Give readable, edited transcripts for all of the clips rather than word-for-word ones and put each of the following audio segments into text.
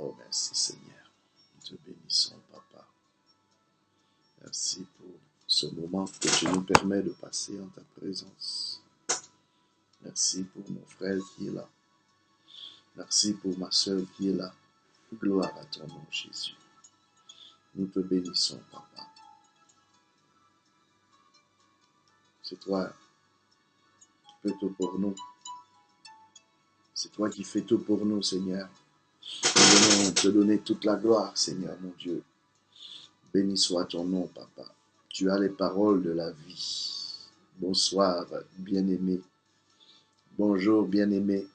Oh, merci Seigneur. Nous te bénissons, Papa. Merci pour ce moment que tu nous permets de passer en ta présence. Merci pour mon frère qui est là. Merci pour ma soeur qui est là. Gloire à ton nom, Jésus. Nous te bénissons, Papa. C'est toi qui fais tout pour nous. C'est toi qui fais tout pour nous, Seigneur. Nous venons te donner toute la gloire, Seigneur, mon Dieu. Béni soit ton nom, Papa. Tu as les paroles de la vie. Bonsoir, bien-aimé. Bonjour, bien-aimé.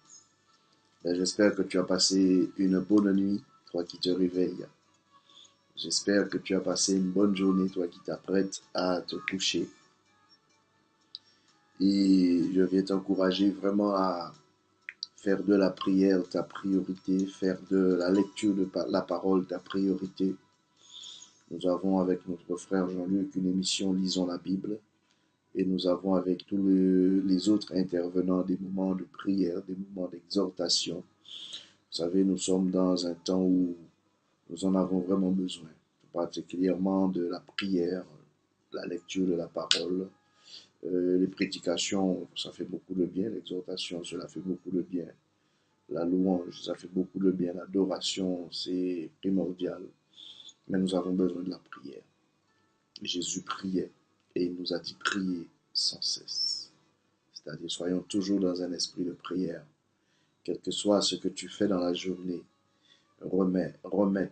J'espère que tu as passé une bonne nuit, toi qui te réveilles. J'espère que tu as passé une bonne journée, toi qui t'apprêtes à te coucher. Et je viens t'encourager vraiment à faire de la prière ta priorité, faire de la lecture de la parole ta priorité. Nous avons avec notre frère Jean-Luc une émission Lisons la Bible. Et nous avons avec tous les autres intervenants des moments de prière, des moments d'exhortation. Vous savez, nous sommes dans un temps où nous en avons vraiment besoin, particulièrement de la prière, la lecture de la parole. Les prédications, ça fait beaucoup de bien. L'exhortation, cela fait beaucoup de bien. La louange, ça fait beaucoup de bien. L'adoration, c'est primordial. Mais nous avons besoin de la prière. Jésus priait et il nous a dit prier sans cesse. C'est-à-dire, soyons toujours dans un esprit de prière. Quel que soit ce que tu fais dans la journée, remets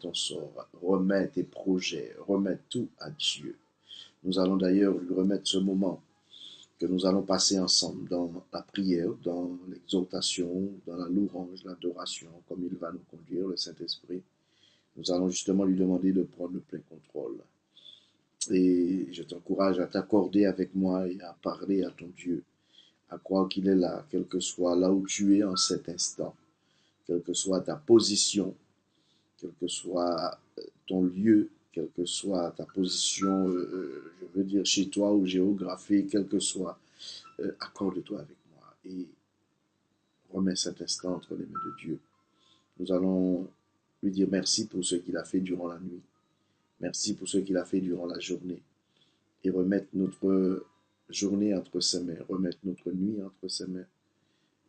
ton sort, remets tes projets, remets tout à Dieu. Nous allons d'ailleurs lui remettre ce moment que nous allons passer ensemble dans la prière, dans l'exhortation, dans la louange, l'adoration, comme il va nous conduire, le Saint-Esprit. Nous allons justement lui demander de prendre le plein contrôle. Et je t'encourage à t'accorder avec moi et à parler à ton Dieu, à croire qu'il est là, quel que soit là où tu es en cet instant, quelle que soit ta position, quel que soit ton lieu, quelle que soit ta position, je veux dire chez toi ou géographique, quel que soit, accorde-toi avec moi et remets cet instant entre les mains de Dieu. Nous allons lui dire merci pour ce qu'il a fait durant la nuit, merci pour ce qu'il a fait durant la journée, et remettre notre journée entre ses mains, remettre notre nuit entre ses mains,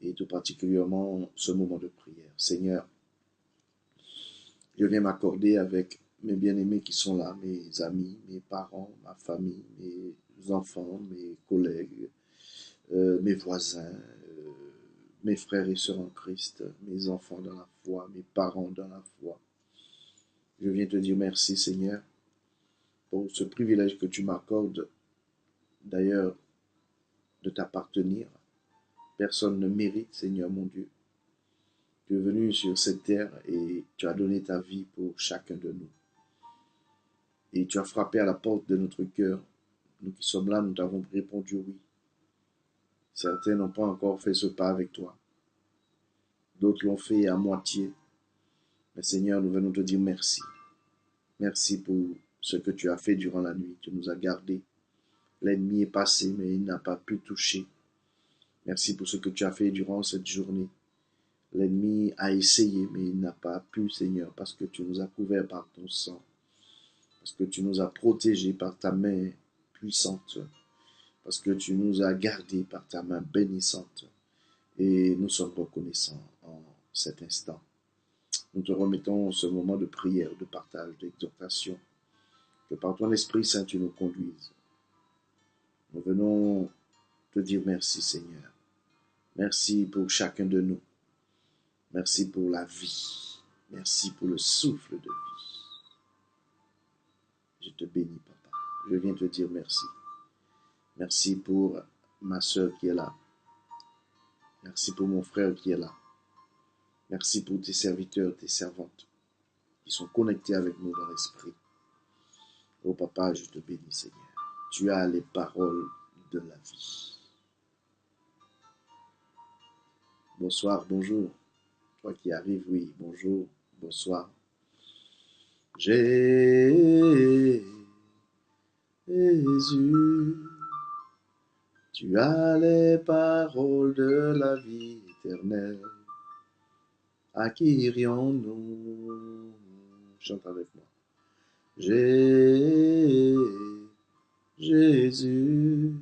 et tout particulièrement ce moment de prière. Seigneur, je viens m'accorder avec mes bien-aimés qui sont là, mes amis, mes parents, ma famille, mes enfants, mes collègues, mes voisins, mes frères et sœurs en Christ, mes enfants dans la foi, mes parents dans la foi. Je viens te dire merci, Seigneur, pour ce privilège que tu m'accordes, d'ailleurs, de t'appartenir. Personne ne mérite, Seigneur mon Dieu. Tu es venu sur cette terre et tu as donné ta vie pour chacun de nous. Et tu as frappé à la porte de notre cœur. Nous qui sommes là, nous t'avons répondu oui. Certains n'ont pas encore fait ce pas avec toi. D'autres l'ont fait à moitié. Mais Seigneur, nous venons te dire merci. Merci pour ce que tu as fait durant la nuit. Tu nous as gardés. L'ennemi est passé, mais il n'a pas pu toucher. Merci pour ce que tu as fait durant cette journée. L'ennemi a essayé, mais il n'a pas pu, Seigneur, parce que tu nous as couverts par ton sang. Parce que tu nous as protégés par ta main puissante. Parce que tu nous as gardés par ta main bénissante. Et nous sommes reconnaissants en cet instant. Nous te remettons ce moment de prière, de partage, d'exhortation. Que par ton Esprit Saint, tu nous conduises. Nous venons te dire merci, Seigneur. Merci pour chacun de nous. Merci pour la vie. Merci pour le souffle de vie. Je te bénis, Papa. Je viens te dire merci. Merci pour ma soeur qui est là. Merci pour mon frère qui est là. Merci pour tes serviteurs, tes servantes qui sont connectés avec nous dans l'esprit. Oh Papa, je te bénis, Seigneur. Tu as les paroles de la vie. Bonsoir, bonjour. Toi qui arrives, oui, bonjour, bonsoir. Jésus, tu as les paroles de la vie éternelle. À qui irions-nous? Chante avec moi. Jésus,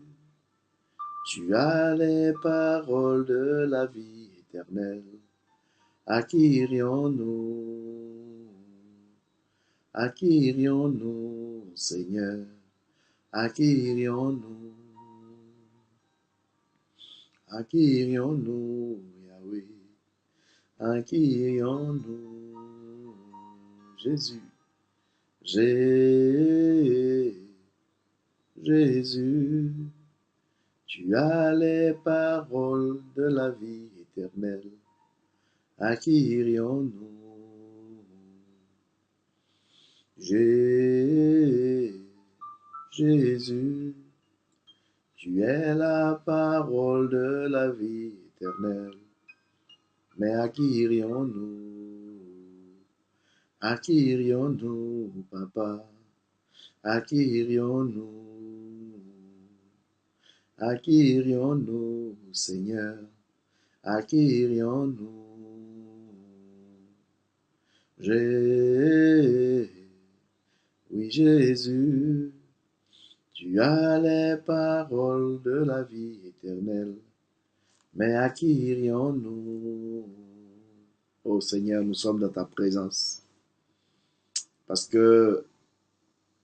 tu as les paroles de la vie éternelle. À qui irions-nous? À qui irions-nous, Seigneur? À qui irions-nous? À qui irions-nous, Yahweh? À qui irions-nous, Jésus? Jésus, tu as les paroles de la vie éternelle. À qui irions-nous? Jésus, tu es la parole de la vie éternelle. Mais à qui irions-nous? À qui irions-nous, papa? À qui irions-nous? À qui irions-nous, Seigneur? À qui irions-nous? Oui, Jésus, tu as les paroles de la vie éternelle. Mais à qui irions-nous? Oh Seigneur, nous sommes dans ta présence. Parce que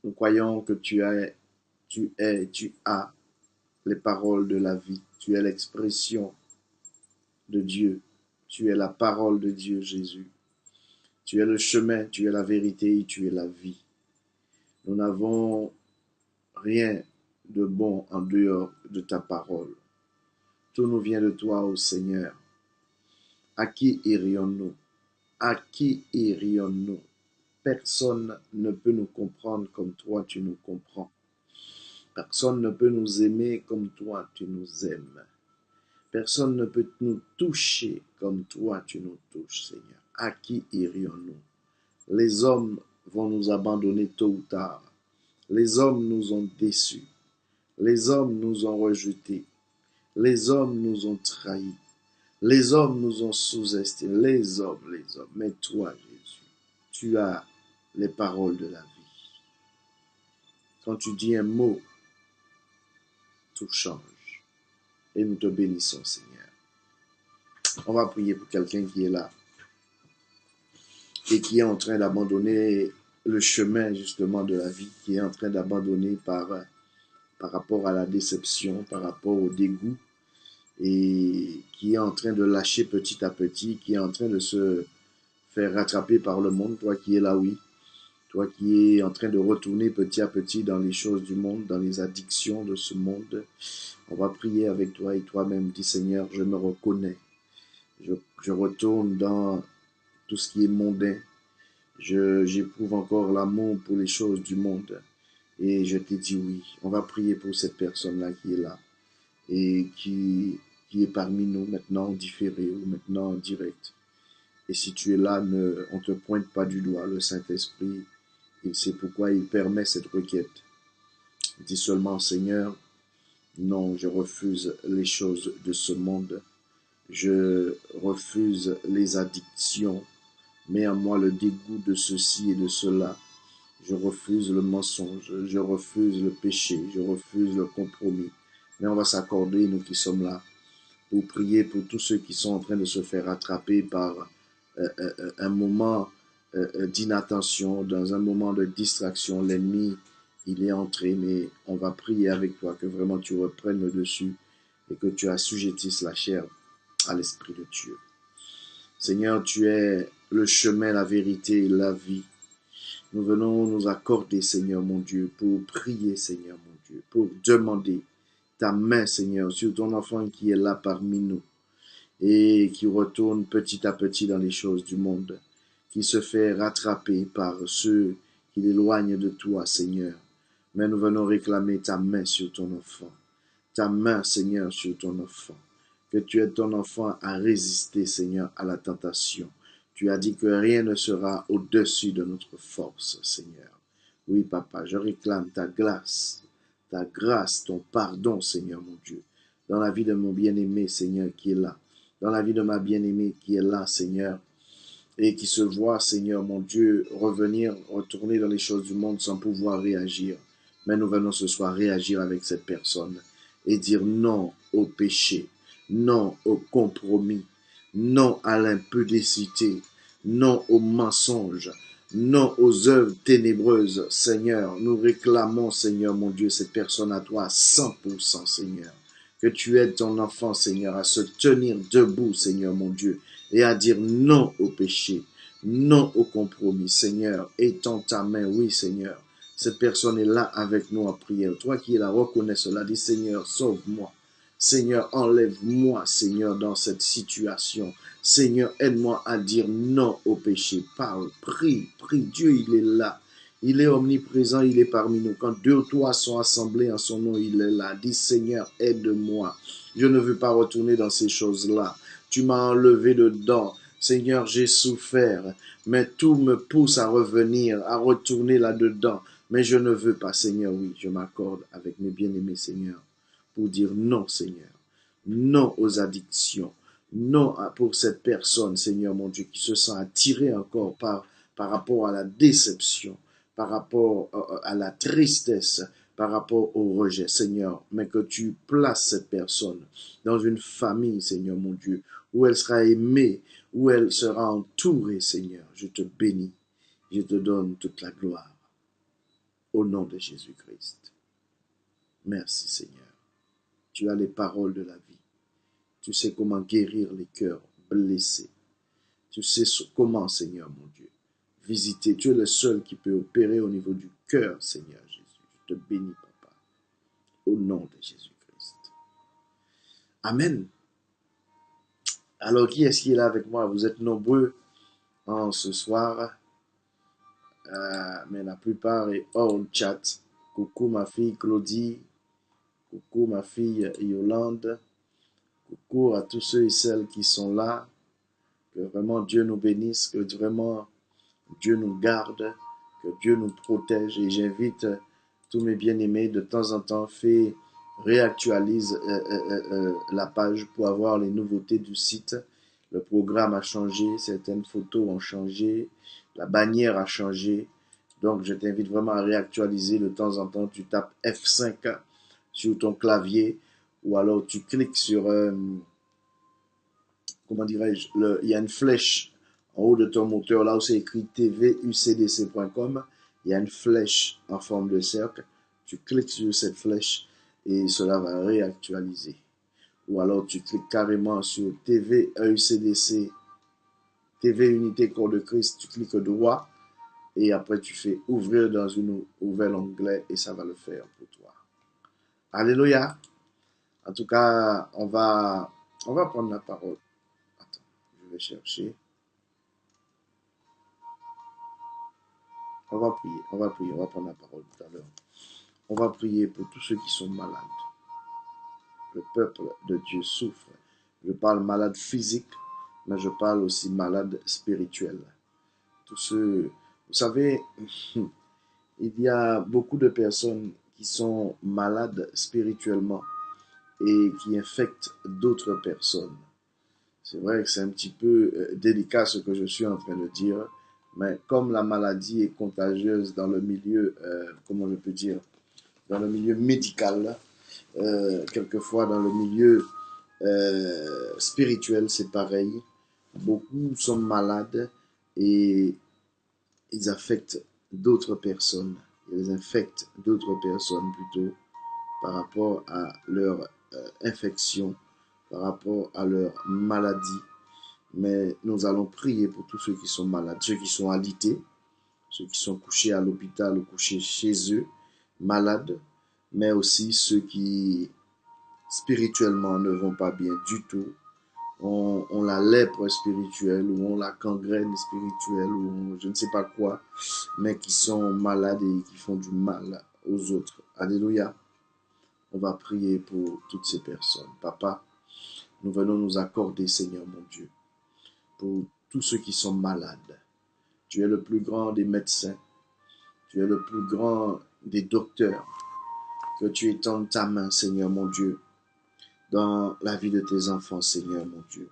nous croyons que tu as les paroles de la vie. Tu es l'expression de Dieu. Tu es la parole de Dieu, Jésus. Tu es le chemin, tu es la vérité, tu es la vie. Nous n'avons rien de bon en dehors de ta parole. Tout nous vient de toi, ô Seigneur. À qui irions-nous? À qui irions-nous? Personne ne peut nous comprendre comme toi tu nous comprends. Personne ne peut nous aimer comme toi tu nous aimes. Personne ne peut nous toucher comme toi tu nous touches, Seigneur. À qui irions-nous? Les hommes vont nous abandonner tôt ou tard. Les hommes nous ont déçus. Les hommes nous ont rejetés. Les hommes nous ont trahis. Les hommes nous ont sous-estimés. Les hommes. Mais toi, Jésus, tu as les paroles de la vie. Quand tu dis un mot, tout change. Et nous te bénissons, Seigneur. On va prier pour quelqu'un qui est là et qui est en train d'abandonner le chemin justement de la vie, qui est en train d'abandonner par rapport à la déception, par rapport au dégoût, et qui est en train de lâcher petit à petit, qui est en train de se faire rattraper par le monde, toi qui es là, oui, toi qui es en train de retourner petit à petit dans les choses du monde, dans les addictions de ce monde. On va prier avec toi et toi-même, dis Seigneur, je me reconnais, je retourne dans tout ce qui est mondain, j'éprouve encore l'amour pour les choses du monde. Et je t'ai dit oui. On va prier pour cette personne-là qui est là et qui est parmi nous maintenant en différé ou maintenant en direct. Et si tu es là, on ne te pointe pas du doigt. Le Saint-Esprit, il sait pourquoi il permet cette requête. Dis seulement, Seigneur, non, je refuse les choses de ce monde. Je refuse les addictions. Mets en moi le dégoût de ceci et de cela. Je refuse le mensonge, je refuse le péché, je refuse le compromis. Mais on va s'accorder, nous qui sommes là, pour prier pour tous ceux qui sont en train de se faire attraper par un moment d'inattention, dans un moment de distraction. L'ennemi, il est entré, mais on va prier avec toi que vraiment tu reprennes le dessus et que tu assujettisses la chair à l'Esprit de Dieu. Seigneur, tu es le chemin, la vérité et la vie. Nous venons nous accorder, Seigneur mon Dieu, pour prier, Seigneur mon Dieu, pour demander ta main, Seigneur, sur ton enfant qui est là parmi nous et qui retourne petit à petit dans les choses du monde, qui se fait rattraper par ceux qui l'éloignent de toi, Seigneur. Mais nous venons réclamer ta main sur ton enfant, ta main, Seigneur, sur ton enfant, que tu aides ton enfant à résister, Seigneur, à la tentation. Tu as dit que rien ne sera au-dessus de notre force, Seigneur. Oui, Papa, je réclame ta grâce, ton pardon, Seigneur mon Dieu, dans la vie de mon bien-aimé, Seigneur, qui est là, dans la vie de ma bien-aimée qui est là, Seigneur. et qui se voient, Seigneur mon Dieu, retourner dans les choses du monde sans pouvoir réagir. Mais nous venons ce soir réagir avec cette personne et dire non au péché, non au compromis, non à l'impudicité, non au mensonge, non aux œuvres ténébreuses. Seigneur, nous réclamons, Seigneur mon Dieu, cette personne à toi à 100%, Seigneur. Que tu aides ton enfant, Seigneur, à se tenir debout, Seigneur mon Dieu, et à dire non au péché, non au compromis. Seigneur, étends ta main, oui, Seigneur. Cette personne est là avec nous en prière. Toi qui la reconnais cela, dis Seigneur, sauve-moi. Seigneur, enlève-moi, Seigneur, dans cette situation. Seigneur, aide-moi à dire non au péché. Parle, prie, prie. Dieu, il est là. Il est omniprésent, il est parmi nous. Quand deux ou trois sont assemblés en son nom, il est là. Dis Seigneur, aide-moi. Je ne veux pas retourner dans ces choses-là. Tu m'as enlevé dedans. Seigneur, j'ai souffert, mais tout me pousse à revenir, à retourner là-dedans. Mais je ne veux pas, Seigneur, oui, je m'accorde avec mes bien-aimés, Seigneur, pour dire non, Seigneur. Non aux addictions. Non pour cette personne, Seigneur mon Dieu, qui se sent attirée encore par rapport à la déception, par rapport à la tristesse, par rapport au rejet, Seigneur. Mais que tu places cette personne dans une famille, Seigneur mon Dieu, où elle sera aimée, où elle sera entourée, Seigneur. Je te bénis. Je te donne toute la gloire. Au nom de Jésus-Christ. Merci, Seigneur. Tu as les paroles de la vie. Tu sais comment guérir les cœurs blessés. Tu sais comment, Seigneur mon Dieu, visiter. Tu es le seul qui peut opérer au niveau du cœur, Seigneur Jésus. Je te bénis, Papa. Au nom de Jésus-Christ. Amen. Alors, qui est-ce qui est là avec moi? Vous êtes nombreux en ce soir, mais la plupart est hors chat. Coucou ma fille Claudie. Coucou ma fille Yolande. Coucou à tous ceux et celles qui sont là. Que vraiment Dieu nous bénisse, que vraiment Dieu nous garde, que Dieu nous protège. Et j'invite tous mes bien-aimés, de temps en temps, réactualise la page pour avoir les nouveautés du site. Le programme a changé, certaines photos ont changé, la bannière a changé. Donc, je t'invite vraiment à réactualiser de temps en temps. Tu tapes F5 sur ton clavier ou alors tu cliques sur, comment dirais-je, il y a une flèche en haut de ton moteur, là où c'est écrit tvucdc.com. Il y a une flèche en forme de cercle. Tu cliques sur cette flèche et cela va réactualiser. Ou alors tu cliques carrément sur TVEUCDC, TV Unité Corps de Christ, tu cliques droit et après tu fais ouvrir dans une nouvelle onglet et ça va le faire pour toi. Alléluia. En tout cas, on va prendre la parole. Attends, je vais chercher. On va prier, on va prier, on va prendre la parole tout à l'heure. On va prier pour tous ceux qui sont malades. Le peuple de Dieu souffre. Je parle malade physique, mais je parle aussi malade spirituel. Tous ceux, vous savez, il y a beaucoup de personnes qui sont malades spirituellement et qui infectent d'autres personnes. C'est vrai que c'est un petit peu délicat ce que je suis en train de dire, mais comme la maladie est contagieuse dans le milieu, comment je peux dire, dans le milieu médical, quelquefois dans le milieu spirituel, c'est pareil. Beaucoup sont malades et ils affectent d'autres personnes. Ils infectent d'autres personnes plutôt par rapport à leur infection, par rapport à leur maladie. Mais nous allons prier pour tous ceux qui sont malades, ceux qui sont alités, ceux qui sont couchés à l'hôpital ou couchés chez eux, malades, mais aussi ceux qui spirituellement ne vont pas bien du tout, ont la lèpre spirituelle ou ont la gangrène spirituelle ou je ne sais pas quoi, mais qui sont malades et qui font du mal aux autres. Alléluia. On va prier pour toutes ces personnes. Papa, nous venons nous accorder, Seigneur mon Dieu, pour tous ceux qui sont malades. Tu es le plus grand des médecins. Tu es le plus grand des docteurs. Que tu étendes ta main, Seigneur mon Dieu, dans la vie de tes enfants, Seigneur mon Dieu.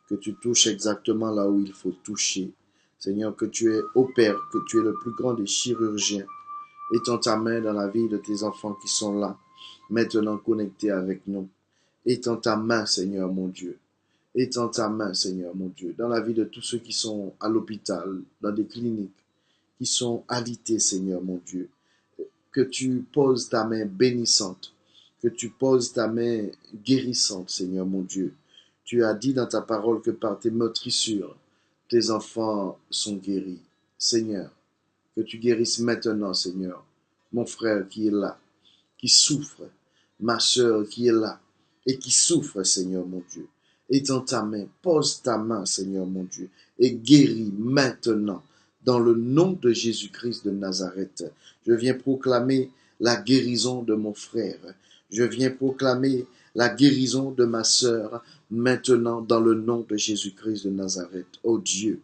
Que tu touches exactement là où il faut toucher, Seigneur, que tu es au Père, que tu es le plus grand des chirurgiens. Étends ta main dans la vie de tes enfants qui sont là, maintenant connectés avec nous. Étends ta main, Seigneur mon Dieu. Étends ta main, Seigneur mon Dieu, dans la vie de tous ceux qui sont à l'hôpital, dans des cliniques, qui sont alités, Seigneur mon Dieu. Que tu poses ta main bénissante, que tu poses ta main guérissante, Seigneur mon Dieu. Tu as dit dans ta parole que par tes meurtrissures, tes enfants sont guéris. Seigneur, que tu guérisses maintenant, Seigneur, mon frère qui est là, qui souffre, ma sœur qui est là et qui souffre, Seigneur mon Dieu. Étends ta main, pose ta main, Seigneur mon Dieu, et guéris maintenant, dans le nom de Jésus-Christ de Nazareth. Je viens proclamer la guérison de mon frère. Je viens proclamer la guérison de ma sœur, maintenant, dans le nom de Jésus-Christ de Nazareth. Oh Dieu,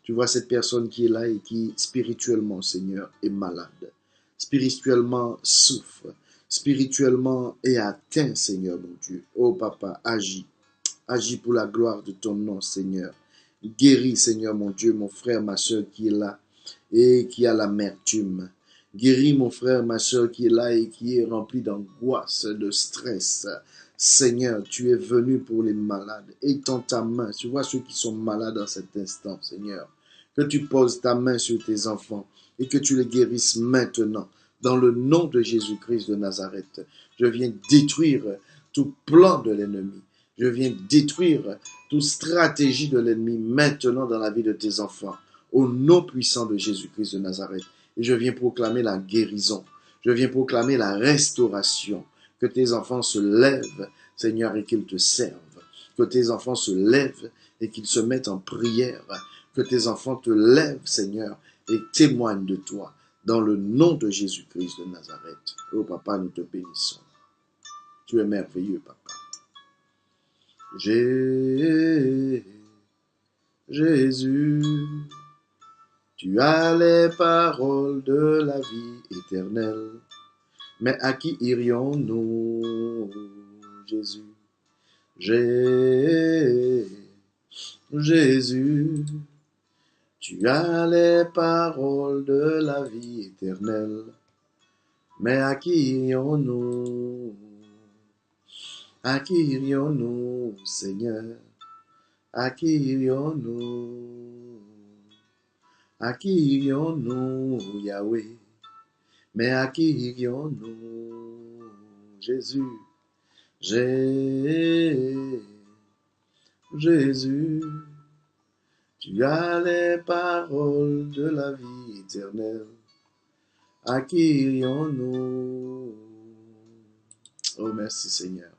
tu vois cette personne qui est là et qui, spirituellement, Seigneur, est malade. Spirituellement souffre. Spirituellement est atteint, Seigneur mon Dieu. Oh Papa, agis. Agis pour la gloire de ton nom, Seigneur. Guéris, Seigneur mon Dieu, mon frère, ma soeur qui est là et qui a l'amertume. Guéris mon frère, ma soeur qui est là et qui est rempli d'angoisse, de stress. Seigneur, tu es venu pour les malades. Étends ta main. Tu vois ceux qui sont malades en cet instant, Seigneur. Que tu poses ta main sur tes enfants et que tu les guérisses maintenant. Dans le nom de Jésus-Christ de Nazareth, je viens détruire tout plan de l'ennemi. Je viens détruire toute stratégie de l'ennemi maintenant dans la vie de tes enfants. Au nom puissant de Jésus-Christ de Nazareth. Et je viens proclamer la guérison. Je viens proclamer la restauration. Que tes enfants se lèvent, Seigneur, et qu'ils te servent. Que tes enfants se lèvent et qu'ils se mettent en prière. Que tes enfants te lèvent, Seigneur, et témoignent de toi. Dans le nom de Jésus-Christ de Nazareth. Oh Papa, nous te bénissons. Tu es merveilleux, Papa. Jésus, tu as les paroles de la vie éternelle. Mais à qui irions-nous, Jésus? Jésus, tu as les paroles de la vie éternelle. Mais à qui irions-nous? À qui irions-nous, Seigneur? À qui irions-nous? À qui irions-nous, Yahweh? Mais à qui irions-nous, Jésus? Jésus, tu as les paroles de la vie éternelle. À qui irions-nous? Oh, merci Seigneur.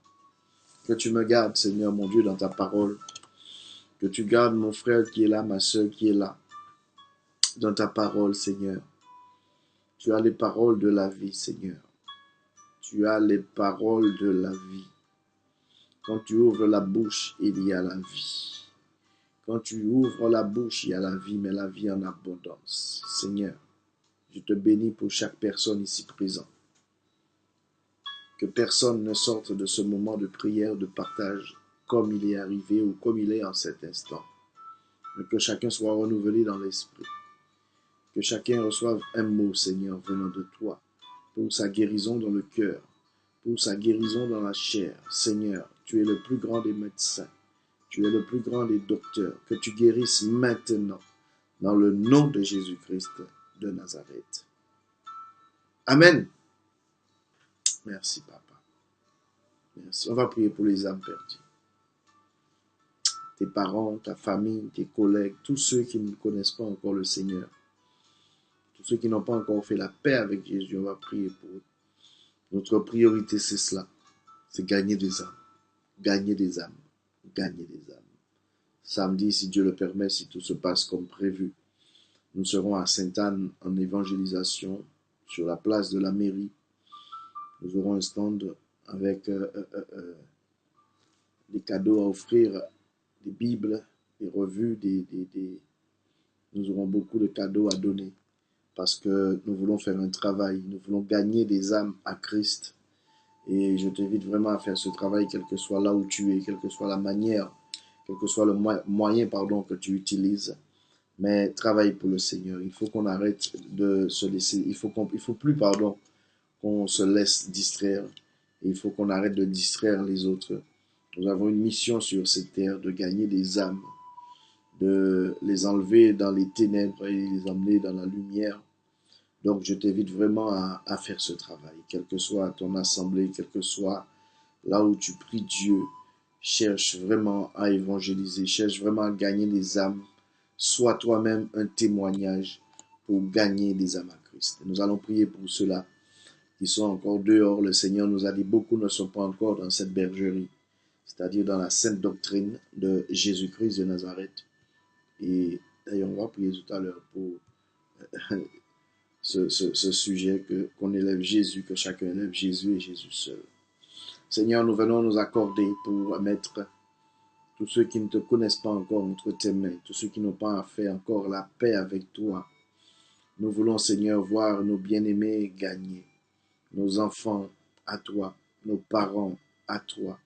Que tu me gardes, Seigneur mon Dieu, dans ta parole. Que tu gardes mon frère qui est là, ma soeur qui est là. Dans ta parole, Seigneur. Tu as les paroles de la vie, Seigneur. Tu as les paroles de la vie. Quand tu ouvres la bouche, il y a la vie. Quand tu ouvres la bouche, il y a la vie, mais la vie en abondance. Seigneur, je te bénis pour chaque personne ici présente. Que personne ne sorte de ce moment de prière, de partage, comme il est arrivé ou comme il est en cet instant. Mais que chacun soit renouvelé dans l'esprit. Que chacun reçoive un mot, Seigneur, venant de toi, pour sa guérison dans le cœur, pour sa guérison dans la chair. Seigneur, tu es le plus grand des médecins. Tu es le plus grand des docteurs. Que tu guérisses maintenant, dans le nom de Jésus-Christ de Nazareth. Amen. Merci, Papa. Merci. On va prier pour les âmes perdues. Tes parents, ta famille, tes collègues, tous ceux qui ne connaissent pas encore le Seigneur. Tous ceux qui n'ont pas encore fait la paix avec Jésus, on va prier pour eux. Notre priorité, c'est cela. C'est gagner des âmes. Gagner des âmes. Gagner des âmes. Samedi, si Dieu le permet, si tout se passe comme prévu, nous serons à Sainte-Anne en évangélisation sur la place de la mairie. Nous aurons un stand avec des cadeaux à offrir, des Bibles, des revues, nous aurons beaucoup de cadeaux à donner parce que nous voulons faire un travail, nous voulons gagner des âmes à Christ. Et je t'invite vraiment à faire ce travail, quel que soit là où tu es, quelle que soit la manière, quel que soit le moyen que tu utilises. mais travaille pour le Seigneur. Il faut qu'on arrête de se laisser, il faut plus, pardon, qu'on se laisse distraire. Et il faut qu'on arrête de distraire les autres. Nous avons une mission sur cette terre de gagner des âmes, de les enlever dans les ténèbres et les emmener dans la lumière. Donc je t'invite vraiment à faire ce travail, quelle que soit ton assemblée, quel que soit là où tu pries Dieu. Cherche vraiment à évangéliser, cherche vraiment à gagner des âmes. Sois toi-même un témoignage pour gagner des âmes à Christ. Et nous allons prier pour ceux-là qui sont encore dehors. Le Seigneur nous a dit, beaucoup ne sont pas encore dans cette bergerie, c'est-à-dire dans la sainte doctrine de Jésus-Christ de Nazareth. Et d'ailleurs, on va prier tout à l'heure pour ce sujet, qu'on élève Jésus, que chacun élève Jésus et Jésus seul. Seigneur, nous venons nous accorder pour mettre tous ceux qui ne te connaissent pas encore entre tes mains, tous ceux qui n'ont pas fait encore la paix avec toi. Nous voulons, Seigneur, voir nos bien-aimés gagner, nos enfants à toi, nos parents à toi,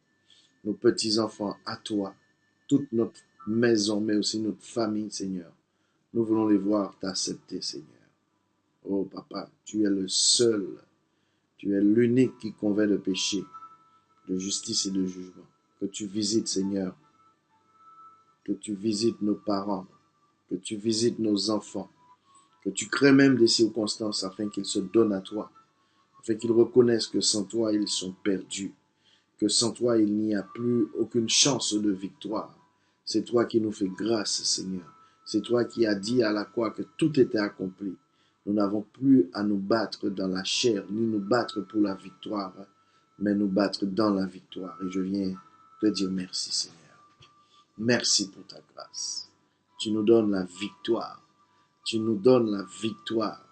nos petits-enfants à toi, toute notre maison, mais aussi notre famille, Seigneur. Nous voulons les voir t'accepter, Seigneur. Oh, Papa, tu es le seul, tu es l'unique qui convainc de péché, de justice et de jugement. Que tu visites, Seigneur, que tu visites nos parents, que tu visites nos enfants, que tu crées même des circonstances afin qu'ils se donnent à toi, afin qu'ils reconnaissent que sans toi, ils sont perdus, que sans toi, il n'y a plus aucune chance de victoire. C'est toi qui nous fais grâce, Seigneur. C'est toi qui as dit à la croix que tout était accompli. Nous n'avons plus à nous battre dans la chair, ni nous battre pour la victoire, mais nous battre dans la victoire. Et je viens te dire merci, Seigneur. Merci pour ta grâce. Tu nous donnes la victoire. Tu nous donnes la victoire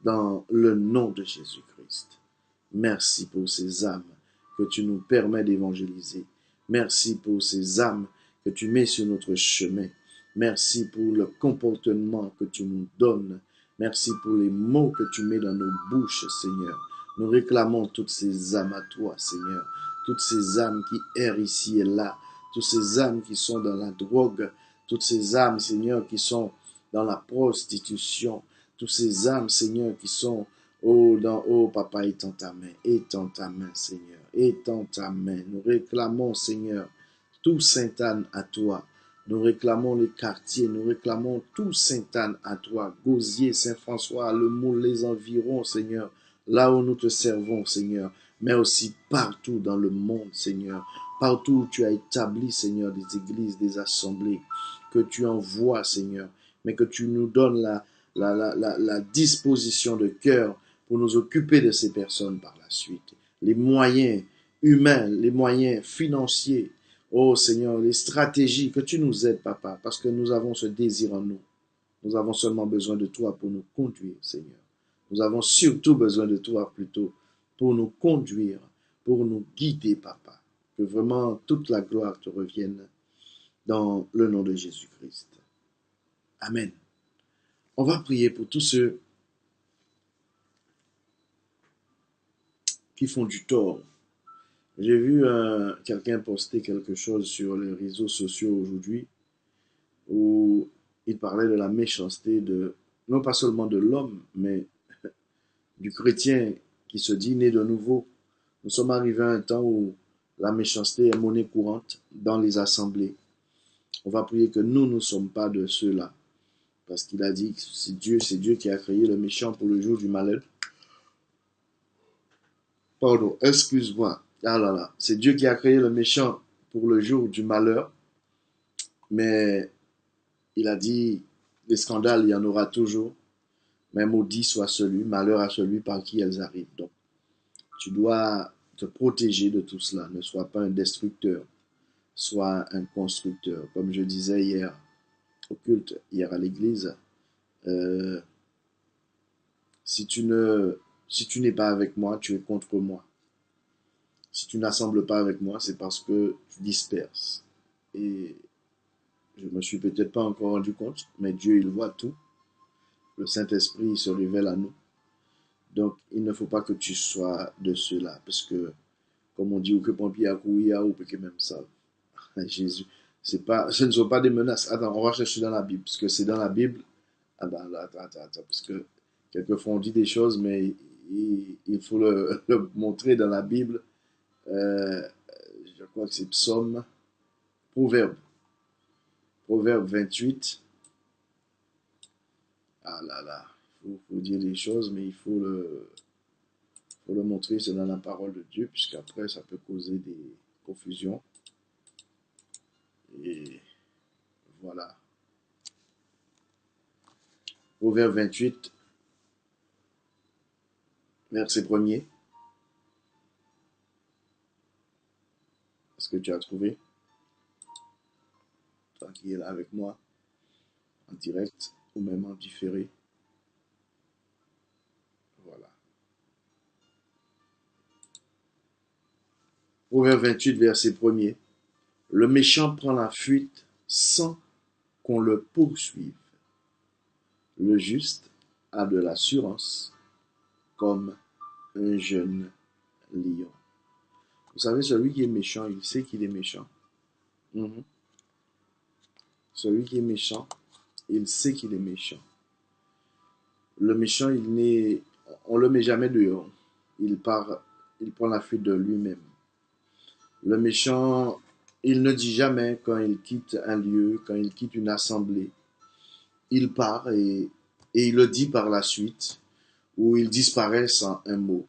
dans le nom de Jésus-Christ. Merci pour ces âmes que tu nous permets d'évangéliser. Merci pour ces âmes que tu mets sur notre chemin. Merci pour le comportement que tu nous donnes. Merci pour les mots que tu mets dans nos bouches, Seigneur. Nous réclamons toutes ces âmes à toi, Seigneur. Toutes ces âmes qui errent ici et là. Toutes ces âmes qui sont dans la drogue. Toutes ces âmes, Seigneur, qui sont dans la prostitution. Toutes ces âmes, Seigneur, qui sont Papa, étends ta main, Seigneur, étends ta main. Nous réclamons, Seigneur, tout Sainte-Anne à toi. Nous réclamons les quartiers, nous réclamons tout Sainte-Anne à toi. Gosier, Saint-François, Le Moule, les environs, Seigneur, là où nous te servons, Seigneur, mais aussi partout dans le monde, Seigneur. Partout où tu as établi, Seigneur, des églises, des assemblées, que tu envoies, Seigneur, mais que tu nous donnes la disposition de cœur pour nous occuper de ces personnes par la suite. Les moyens humains, les moyens financiers, oh Seigneur, les stratégies, que tu nous aides, Papa, parce que nous avons ce désir en nous. Nous avons seulement besoin de toi pour nous conduire, Seigneur. Nous avons surtout besoin de toi plutôt pour nous conduire, pour nous guider, Papa. Que vraiment toute la gloire te revienne dans le nom de Jésus-Christ. Amen. On va prier pour tous ceux qui font du tort. J'ai vu quelqu'un poster quelque chose sur les réseaux sociaux aujourd'hui où il parlait de la méchanceté non pas seulement de l'homme, mais du chrétien qui se dit né de nouveau. Nous sommes arrivés à un temps où la méchanceté est monnaie courante dans les assemblées. On va prier que nous ne sommes pas de ceux-là. Parce qu'il a dit que c'est Dieu qui a créé le méchant pour le jour du malheur. Pardon, excuse-moi. Ah là là, c'est Dieu qui a créé le méchant pour le jour du malheur. Mais il a dit, les scandales, il y en aura toujours. Mais maudit soit celui, malheur à celui par qui elles arrivent. Donc, tu dois te protéger de tout cela. Ne sois pas un destructeur. Sois un constructeur. Comme je disais hier au culte, hier à l'église, euh, si tu n'es pas avec moi, tu es contre moi. Si tu n'assembles pas avec moi, c'est parce que tu disperses. Et je ne me suis peut-être pas encore rendu compte, mais Dieu, il voit tout. Le Saint-Esprit, il se révèle à nous. Donc, il ne faut pas que tu sois de ceux-là, parce que, comme on dit, ou que pompier a couru, ou que même ça. Jésus, Ce ne sont pas des menaces. Attends, on va chercher dans la Bible, parce que c'est dans la Bible. Attends, parce que quelquefois on dit des choses, mais il faut le montrer dans la Bible. Euh, je crois que c'est Psaume, Proverbe, Proverbe 28. Ah là là, faut dire les choses, mais il faut le montrer, c'est dans la parole de Dieu, puisqu'après ça peut causer des confusions. Et voilà. Proverbe 28, verset 1er. Est-ce que tu as trouvé? Toi qui es là avec moi, en direct ou même en différé. Voilà. Proverbe 28, verset 1er. Le méchant prend la fuite sans qu'on le poursuive. Le juste a de l'assurance comme un jeune lion. Vous savez, celui qui est méchant, il sait qu'il est méchant. Mhm. Celui qui est méchant, il sait qu'il est méchant. Le méchant, on le met jamais dehors. Il part, il prend la fuite de lui-même. Le méchant, il ne dit jamais quand il quitte un lieu, quand il quitte une assemblée. Il part et il le dit par la suite, ou il disparaît sans un mot.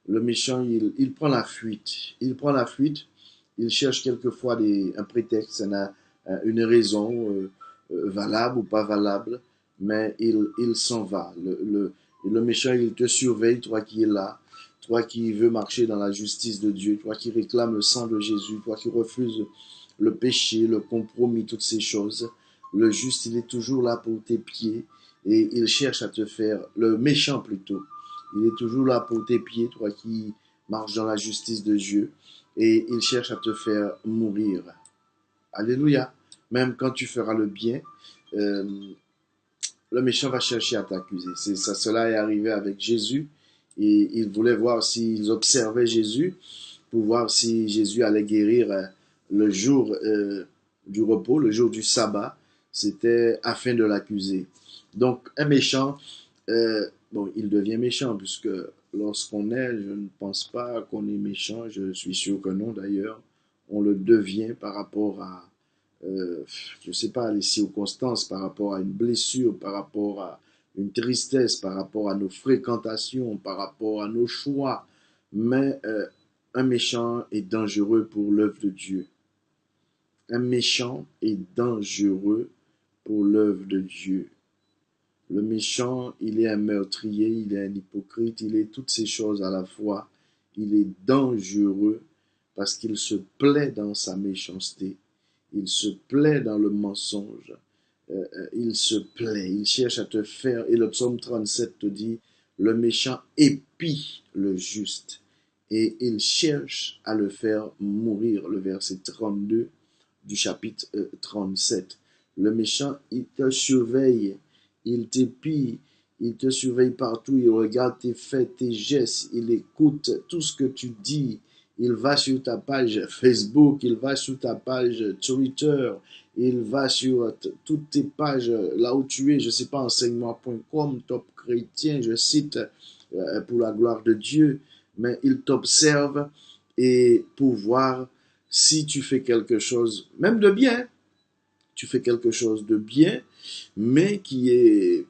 Le méchant, il prend la fuite. Il prend la fuite, il cherche quelquefois un prétexte, une raison valable ou pas valable, mais il s'en va. Le méchant, il te surveille, toi qui es là, toi qui veux marcher dans la justice de Dieu, toi qui réclames le sang de Jésus, toi qui refuses le péché, le compromis, toutes ces choses. Le juste, il est toujours là pour tes pieds et il cherche à te faire, le méchant plutôt, il est toujours là pour tes pieds, toi qui marches dans la justice de Dieu, et il cherche à te faire mourir. Alléluia. Même quand tu feras le bien, euh, le méchant va chercher à t'accuser. Cela est arrivé avec Jésus, et il voulait voir s'ils observaient Jésus, pour voir si Jésus allait guérir le jour du repos, le jour du sabbat. C'était afin de l'accuser. Donc, un méchant, bon, il devient méchant, puisque lorsqu'on est, je ne pense pas qu'on est méchant, je suis sûr que non d'ailleurs, on le devient par rapport à, je ne sais pas, les circonstances, par rapport à une blessure, par rapport à une tristesse, par rapport à nos fréquentations, par rapport à nos choix. Mais un méchant est dangereux pour l'œuvre de Dieu. Un méchant est dangereux pour l'œuvre de Dieu. Le méchant, il est un meurtrier, il est un hypocrite, il est toutes ces choses à la fois. Il est dangereux parce qu'il se plaît dans sa méchanceté. Il se plaît dans le mensonge. Il se plaît, il cherche à te faire. Et le psaume 37 te dit, le méchant épie le juste et il cherche à le faire mourir. Le verset 32 du chapitre 37. Le méchant, il te surveille, il t'épie, il te surveille partout, il regarde tes faits, tes gestes, il écoute tout ce que tu dis. Il va sur ta page Facebook, il va sur ta page Twitter, il va sur toutes tes pages là où tu es, je ne sais pas, enseignement.com, Top Chrétien, je cite pour la gloire de Dieu, mais il t'observe et pour voir si tu fais quelque chose, même de bien, tu fais quelque chose de bien, mais tu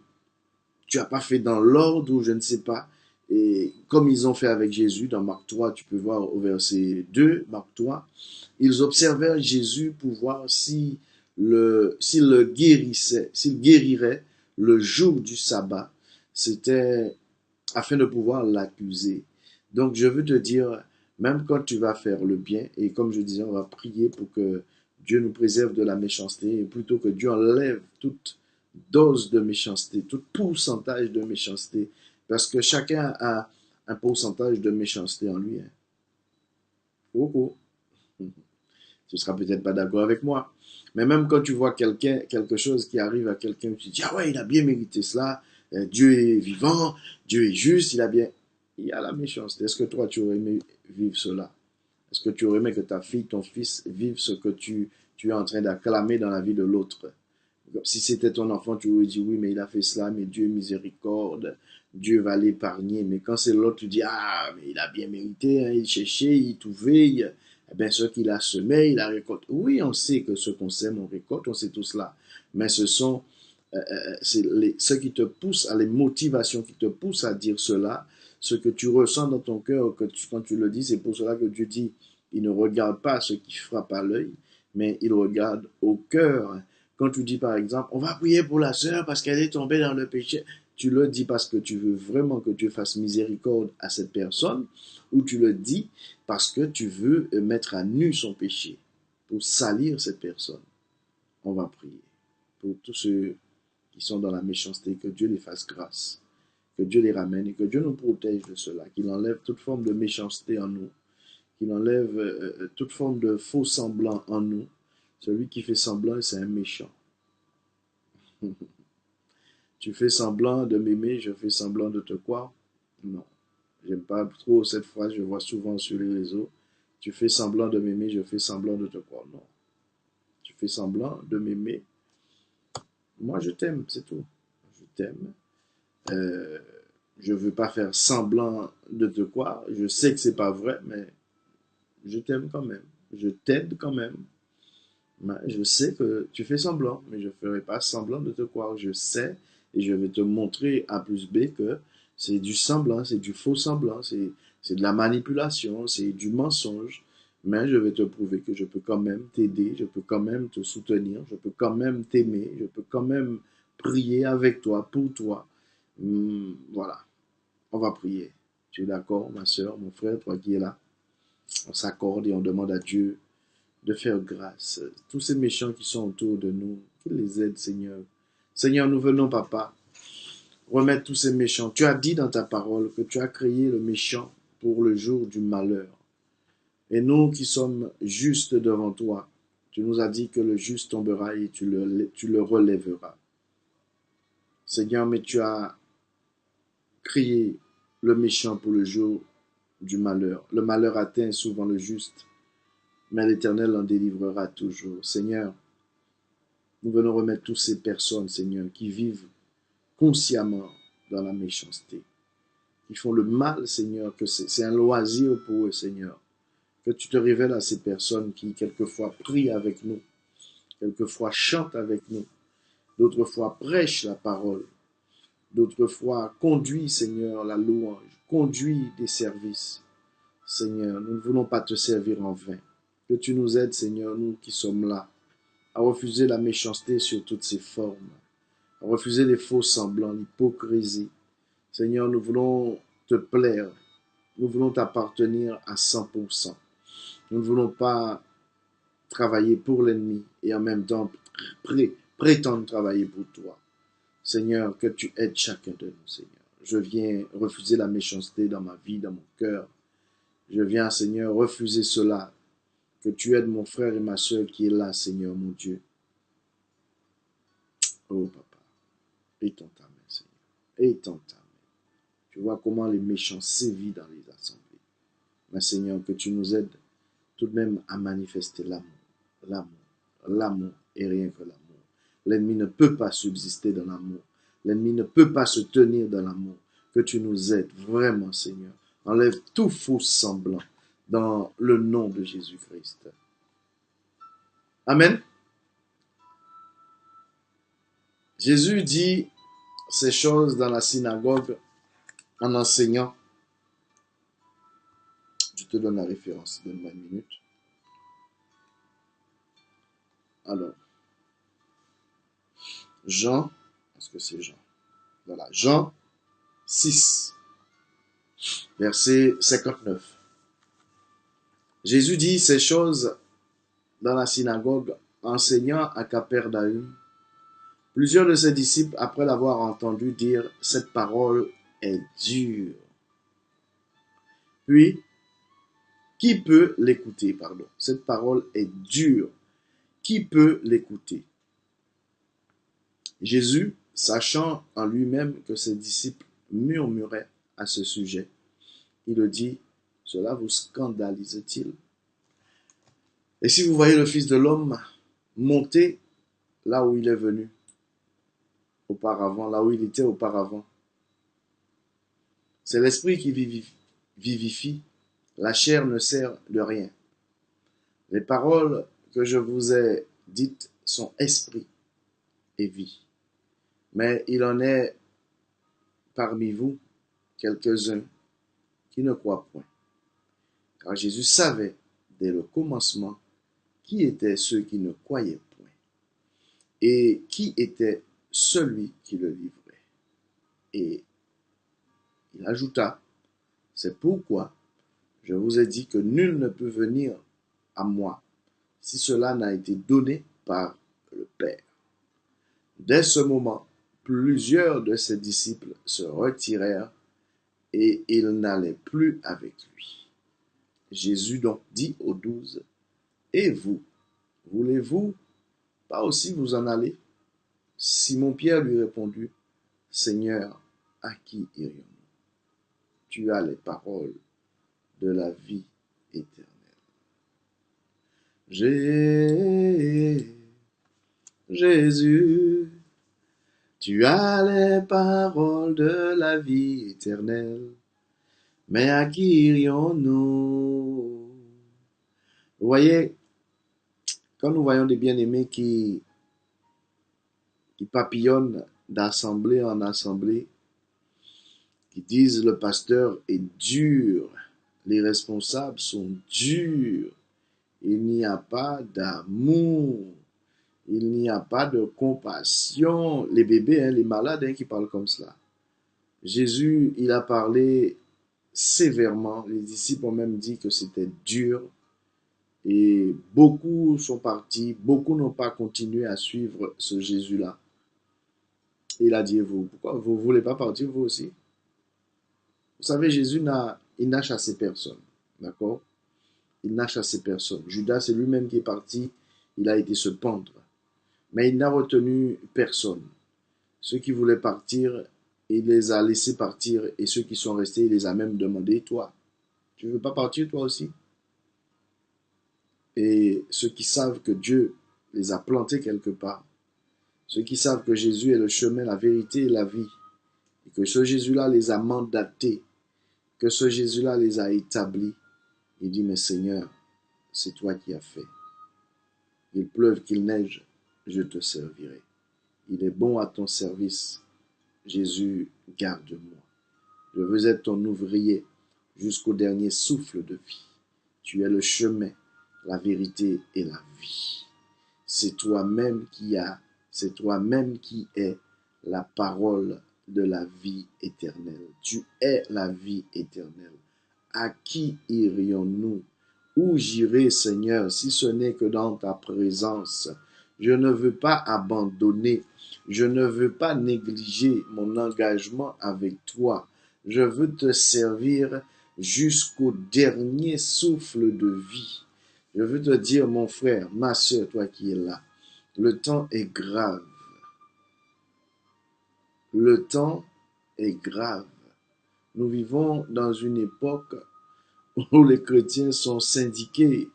n'as pas fait dans l'ordre ou je ne sais pas. Et comme ils ont fait avec Jésus, dans Marc 3, tu peux voir au verset 2, Marc 3, ils observèrent Jésus pour voir s'il le guérissait, s'il guérirait le jour du sabbat. C'était afin de pouvoir l'accuser. Donc je veux te dire, même quand tu vas faire le bien, et comme je disais, on va prier pour que Dieu nous préserve de la méchanceté, et plutôt que Dieu enlève toute dose de méchanceté, tout pourcentage de méchanceté, parce que chacun a un pourcentage de méchanceté en lui. Hein. Oh, oh. Tu ne seras peut-être pas d'accord avec moi. Mais même quand tu vois quelque chose qui arrive à quelqu'un, tu te dis, ah ouais, il a bien mérité cela, Dieu est vivant, Dieu est juste, il y a la méchanceté. Est-ce que toi, tu aurais aimé vivre cela? Est-ce que tu aurais aimé que ta fille, ton fils vivent ce que tu tu es en train d'acclamer dans la vie de l'autre. Si c'était ton enfant, tu aurais dit oui, mais il a fait cela, mais Dieu miséricorde, Dieu va l'épargner. Mais quand c'est l'autre, tu dis ah, mais il a bien mérité, hein, il cherchait, il trouvait, eh bien, ce qu'il a semé, il a récolté. Oui, on sait que ce qu'on sème, on récolte, on sait tout cela. Mais ce sont ce qui te pousse, à les motivations qui te poussent à dire cela, ce que tu ressens dans ton cœur, quand tu le dis, c'est pour cela que Dieu dit, il ne regarde pas ce qui frappe à l'œil, mais il regarde au cœur. Quand tu dis par exemple, on va prier pour la sœur parce qu'elle est tombée dans le péché, tu le dis parce que tu veux vraiment que Dieu fasse miséricorde à cette personne, ou tu le dis parce que tu veux mettre à nu son péché, pour salir cette personne. On va prier pour tous ceux qui sont dans la méchanceté, que Dieu les fasse grâce, que Dieu les ramène et que Dieu nous protège de cela, qu'il enlève toute forme de méchanceté en nous, qu'il enlève toute forme de faux semblant en nous. Celui qui fait semblant, c'est un méchant. Tu fais semblant de m'aimer, je fais semblant de te croire. Non, j'aime pas trop cette phrase, je vois souvent sur les réseaux. Tu fais semblant de m'aimer, je fais semblant de te croire. Non, tu fais semblant de m'aimer. Moi, je t'aime, c'est tout. Je t'aime. Euh, je veux pas faire semblant de te croire. Je sais que c'est pas vrai, mais je t'aime quand même. Je t'aide quand même. Je sais que tu fais semblant, mais je ne ferai pas semblant de te croire. Je sais et je vais te montrer A plus B que c'est du semblant, c'est du faux semblant, c'est de la manipulation, c'est du mensonge. Mais je vais te prouver que je peux quand même t'aider, je peux quand même te soutenir, je peux quand même t'aimer, je peux quand même prier avec toi, pour toi. Voilà, on va prier. Tu es d'accord, ma soeur, mon frère, toi qui es là? On s'accorde et on demande à Dieu de faire grâce. Tous ces méchants qui sont autour de nous, qu'il les aide, Seigneur. Seigneur, nous venons, Papa, remettre tous ces méchants. Tu as dit dans ta parole que tu as créé le méchant pour le jour du malheur. Et nous qui sommes justes devant toi, tu nous as dit que le juste tombera et tu le relèveras. Seigneur, mais tu as créé le méchant pour le jour du malheur. Le malheur atteint souvent le juste, mais l'Éternel en délivrera toujours. Seigneur, nous venons remettre toutes ces personnes, Seigneur, qui vivent consciemment dans la méchanceté, qui font le mal, Seigneur, que c'est un loisir pour eux, Seigneur. Que tu te révèles à ces personnes qui, quelquefois, prient avec nous, quelquefois chantent avec nous, d'autres fois prêchent la parole, d'autres fois conduisent, Seigneur, la louange, conduisent des services. Seigneur, nous ne voulons pas te servir en vain. Que tu nous aides, Seigneur, nous qui sommes là, à refuser la méchanceté sur toutes ses formes, à refuser les faux semblants, l'hypocrisie. Seigneur, nous voulons te plaire, nous voulons t'appartenir à 100%. Nous ne voulons pas travailler pour l'ennemi et en même temps prétendre travailler pour toi. Seigneur, que tu aides chacun de nous, Seigneur. Je viens refuser la méchanceté dans ma vie, dans mon cœur. Je viens, Seigneur, refuser cela. Que tu aides mon frère et ma soeur qui est là, Seigneur, mon Dieu. Oh, Papa, étends ta main, Seigneur. Étends ta main. Tu vois comment les méchants sévissent dans les assemblées. Mais Seigneur, que tu nous aides tout de même à manifester l'amour. L'amour. L'amour et rien que l'amour. L'ennemi ne peut pas subsister dans l'amour. L'ennemi ne peut pas se tenir dans l'amour. Que tu nous aides vraiment, Seigneur. Enlève tout faux semblant dans le nom de Jésus-Christ. Amen. Jésus dit ces choses dans la synagogue en enseignant. Je te donne la référence, donne-moi une minute. Alors, Jean, est-ce que c'est Jean? Voilà, Jean 6, verset 59. Jésus dit ces choses dans la synagogue, enseignant à Capernaum. Plusieurs de ses disciples, après l'avoir entendu dire « Cette parole est dure ». Puis, qui peut l'écouter, pardon? Cette parole est dure. Qui peut l'écouter? Jésus, sachant en lui-même que ses disciples murmuraient à ce sujet, il le dit, cela vous scandalise-t-il? Et si vous voyez le Fils de l'homme monter là où il est venu auparavant, là où il était auparavant. C'est l'esprit qui vivifie, la chair ne sert de rien. Les paroles que je vous ai dites sont esprit et vie. Mais il en est parmi vous quelques-uns qui ne croient point. Car Jésus savait dès le commencement qui étaient ceux qui ne croyaient point et qui était celui qui le livrait. Et il ajouta, c'est pourquoi je vous ai dit que nul ne peut venir à moi si cela n'a été donné par le Père. Dès ce moment, plusieurs de ses disciples se retirèrent et ils n'allaient plus avec lui. Jésus donc dit aux 12, et vous, voulez-vous pas aussi vous en aller? Simon-Pierre lui répondit, Seigneur, à qui irions-nous? Tu as les paroles de la vie éternelle. Jésus, tu as les paroles de la vie éternelle, mais à qui irions-nous? Vous voyez, quand nous voyons des bien-aimés qui papillonnent d'assemblée en assemblée, qui disent le pasteur est dur, les responsables sont durs, il n'y a pas d'amour, il n'y a pas de compassion. Les bébés, les malades qui parlent comme cela. Jésus, il a parlé sévèrement. Les disciples ont même dit que c'était dur. Et beaucoup sont partis, beaucoup n'ont pas continué à suivre ce Jésus-là. Il a dit, vous, pourquoi vous ne voulez pas partir vous aussi? Vous savez, Jésus il n'a chassé personne. D'accord? Il n'a chassé personne. Judas, c'est lui-même qui est parti. Il a été se pendre. Mais il n'a retenu personne. Ceux qui voulaient partir, il les a laissés partir. Et ceux qui sont restés, il les a même demandé, toi, tu ne veux pas partir toi aussi? Et ceux qui savent que Dieu les a plantés quelque part, ceux qui savent que Jésus est le chemin, la vérité et la vie, et que ce Jésus-là les a mandatés, que ce Jésus-là les a établis, il dit, mais Seigneur, c'est toi qui as fait. Qu'il pleuve, qu'il neige, je te servirai. Il est bon à ton service. Jésus, garde-moi. Je veux être ton ouvrier jusqu'au dernier souffle de vie. Tu es le chemin, la vérité et la vie. C'est toi-même c'est toi-même qui es la parole de la vie éternelle. Tu es la vie éternelle. À qui irions-nous? Où j'irai, Seigneur, si ce n'est que dans ta présence? Je ne veux pas abandonner. Je ne veux pas négliger mon engagement avec toi. Je veux te servir jusqu'au dernier souffle de vie. Je veux te dire, mon frère, ma soeur, toi qui es là, le temps est grave. Le temps est grave. Nous vivons dans une époque où les chrétiens sont syndiqués.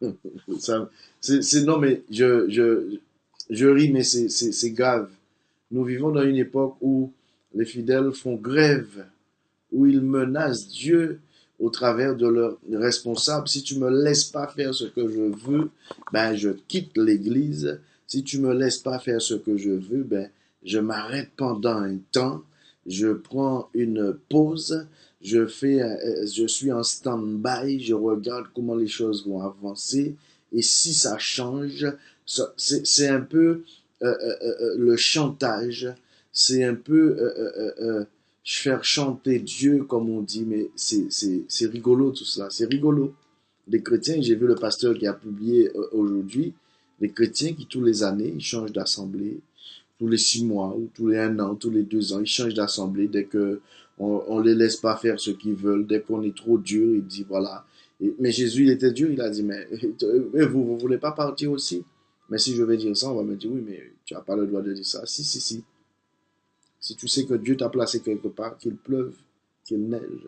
Non, mais je ris, mais c'est grave. Nous vivons dans une époque où les fidèles font grève, où ils menacent Dieu au travers de leurs responsables. Si tu me laisses pas faire ce que je veux, ben je quitte l'église. Si tu me laisses pas faire ce que je veux, ben je m'arrête pendant un temps. Je prends une pause. Je suis en stand-by. Je regarde comment les choses vont avancer. Et si ça change, c'est un peu le chantage. C'est un peu faire chanter Dieu, comme on dit, mais c'est rigolo tout cela, c'est rigolo. Les chrétiens, j'ai vu le pasteur qui a publié aujourd'hui, les chrétiens qui tous les années, ils changent d'assemblée, tous les 6 mois, ou tous les 1 an, tous les 2 ans, ils changent d'assemblée dès que on les laisse pas faire ce qu'ils veulent, dès qu'on est trop dur, il dit voilà. Mais Jésus, il était dur, il a dit, mais vous voulez pas partir aussi? Mais si je vais dire ça, on va me dire, oui, mais tu n'as pas le droit de dire ça. Si, si, si. Si tu sais que Dieu t'a placé quelque part, qu'il pleuve, qu'il neige,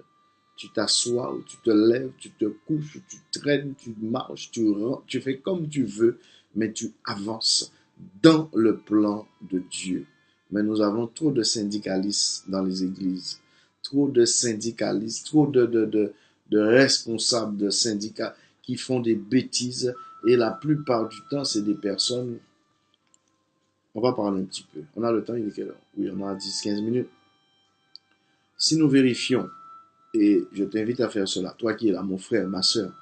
tu t'assois ou tu te lèves, tu te couches, tu traînes, tu marches, tu fais comme tu veux. mais tu avances dans le plan de Dieu. Mais nous avons trop de syndicalistes dans les églises, trop de syndicalistes, trop de responsables de syndicats qui font des bêtises, et la plupart du temps, c'est des personnes... On va parler un petit peu. On a le temps, il est quelle heure? Oui, on a 10-15 minutes. Si nous vérifions, et je t'invite à faire cela, toi qui es là, mon frère, ma soeur,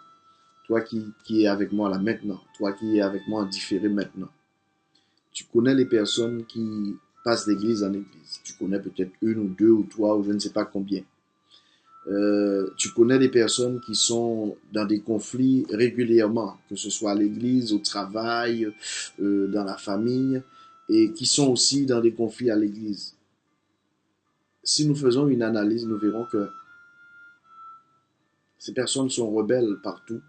toi qui es avec moi là maintenant, toi qui es avec moi en différé maintenant, tu connais les personnes qui passent d'église en église. Tu connais peut-être une ou deux ou trois ou je ne sais pas combien. Tu connais des personnes qui sont dans des conflits régulièrement, que ce soit à l'église, au travail, dans la famille, et qui sont aussi dans des conflits à l'église. Si nous faisons une analyse, nous verrons que ces personnes sont rebelles partout.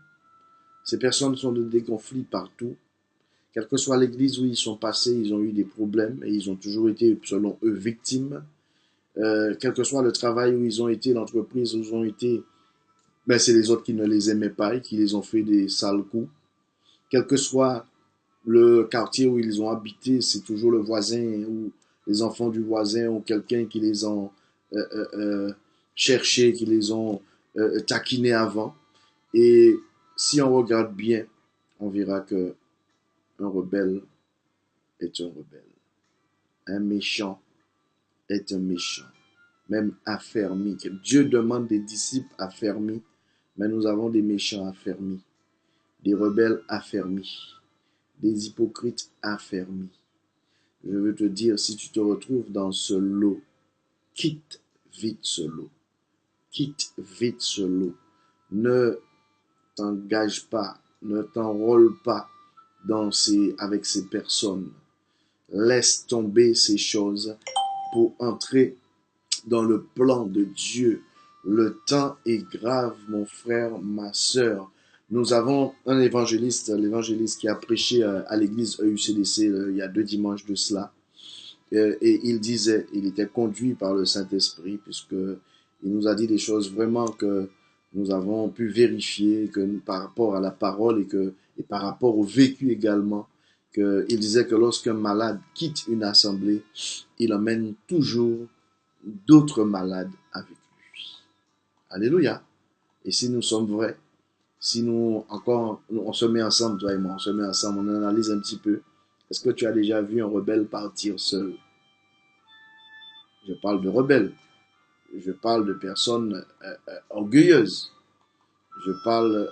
Ces personnes sont dans des conflits partout. Quelle que soit l'église où ils sont passés, ils ont eu des problèmes et ils ont toujours été, selon eux, victimes. Quel que soit le travail où ils ont été, l'entreprise où ils ont été, ben c'est les autres qui ne les aimaient pas et qui les ont fait des sales coups. Quel que soit le quartier où ils ont habité, c'est toujours le voisin ou les enfants du voisin ou quelqu'un qui les ont euh, euh, euh, cherchés, qui les ont taquinés avant. Et si on regarde bien, on verra que un rebelle est un rebelle. Un méchant est un méchant, même affermi. Dieu demande des disciples affermis, mais nous avons des méchants affermis, des rebelles affermis, des hypocrites affermis. Je veux te dire, si tu te retrouves dans ce lot, quitte vite ce lot. Quitte vite ce lot. Ne t'engage pas, ne t'enrôle pas avec ces personnes. Laisse tomber ces choses pour entrer dans le plan de Dieu. Le temps est grave, mon frère, ma sœur. Nous avons un évangéliste, l'évangéliste qui a prêché à l'église EUCDC il y a 2 dimanches de cela. Et il disait, il était conduit par le Saint-Esprit, puisque il nous a dit des choses vraiment que nous avons pu vérifier par rapport à la parole et par rapport au vécu également. Il disait que lorsqu'un malade quitte une assemblée, il emmène toujours d'autres malades avec lui. Alléluia. Et si nous sommes vrais, si on se met ensemble, toi et moi, on se met ensemble, on analyse un petit peu. Est-ce que tu as déjà vu un rebelle partir seul? Je parle de rebelles. Je parle de personnes orgueilleuses. Je parle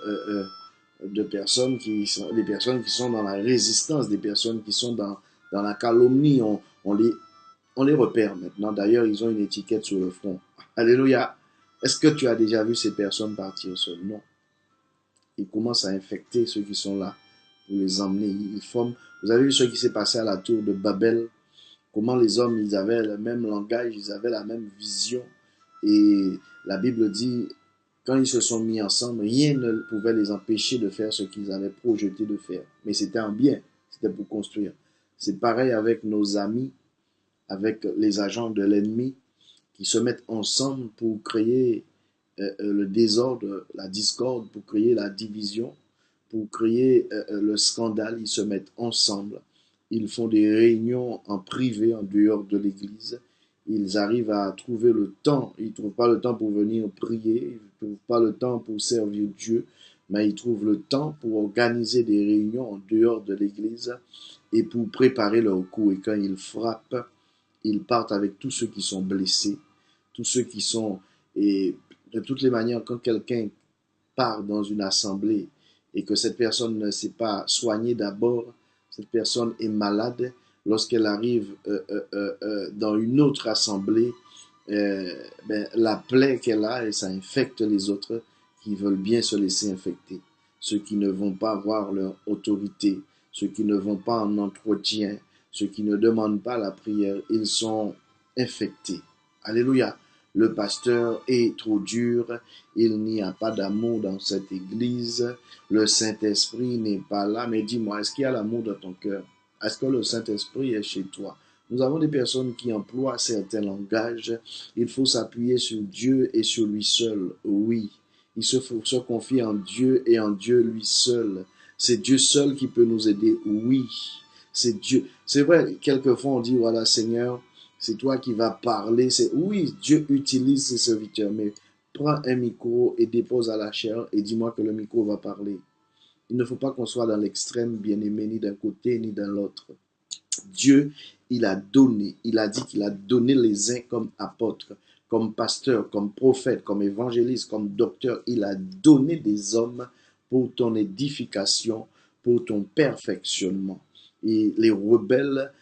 de personnes des personnes qui sont dans la résistance, des personnes qui sont dans la calomnie. On les repère maintenant. D'ailleurs, ils ont une étiquette sur le front. Alléluia. Est-ce que tu as déjà vu ces personnes partir seules? Non. Ils commencent à infecter ceux qui sont là pour les emmener. Ils forment. Vous avez vu ce qui s'est passé à la tour de Babel? Comment les hommes, ils avaient le même langage, ils avaient la même vision. Et la Bible dit, quand ils se sont mis ensemble, rien ne pouvait les empêcher de faire ce qu'ils avaient projeté de faire. Mais c'était en bien, c'était pour construire. C'est pareil avec nos amis, avec les agents de l'ennemi qui se mettent ensemble pour créer le désordre, la discorde, pour créer la division, pour créer le scandale. Ils se mettent ensemble. Ils font des réunions en privé, en dehors de l'église. Ils arrivent à trouver le temps. Ils ne trouvent pas le temps pour venir prier. Ils ne trouvent pas le temps pour servir Dieu. Mais ils trouvent le temps pour organiser des réunions en dehors de l'église et pour préparer leur coup. Et quand ils frappent, ils partent avec tous ceux qui sont blessés, tous ceux qui sont... Et de toutes les manières, quand quelqu'un part dans une assemblée et que cette personne ne s'est pas soignée d'abord, cette personne est malade, lorsqu'elle arrive dans une autre assemblée, la plaie qu'elle a, et ça infecte les autres qui veulent bien se laisser infecter. Ceux qui ne vont pas voir leur autorité, ceux qui ne vont pas en entretien, ceux qui ne demandent pas la prière, ils sont infectés. Alléluia. Le pasteur est trop dur, il n'y a pas d'amour dans cette église, le Saint-Esprit n'est pas là. Mais dis-moi, est-ce qu'il y a l'amour dans ton cœur? Est-ce que le Saint-Esprit est chez toi? Nous avons des personnes qui emploient certains langages. Il faut s'appuyer sur Dieu et sur lui seul. Oui, il faut se confier en Dieu et en Dieu lui seul. C'est Dieu seul qui peut nous aider. Oui, c'est Dieu. C'est vrai, quelquefois on dit, voilà, Seigneur, c'est toi qui vas parler. Oui, Dieu utilise ses serviteurs, mais prends un micro et dépose à la chair et dis-moi que le micro va parler. Il ne faut pas qu'on soit dans l'extrême, bien-aimé, ni d'un côté ni d'un l'autre. Dieu, il a donné, il a dit qu'il a donné les uns comme apôtres, comme pasteurs, comme prophètes, comme évangélistes, comme docteurs. Il a donné des hommes pour ton édification, pour ton perfectionnement. Et les rebelles,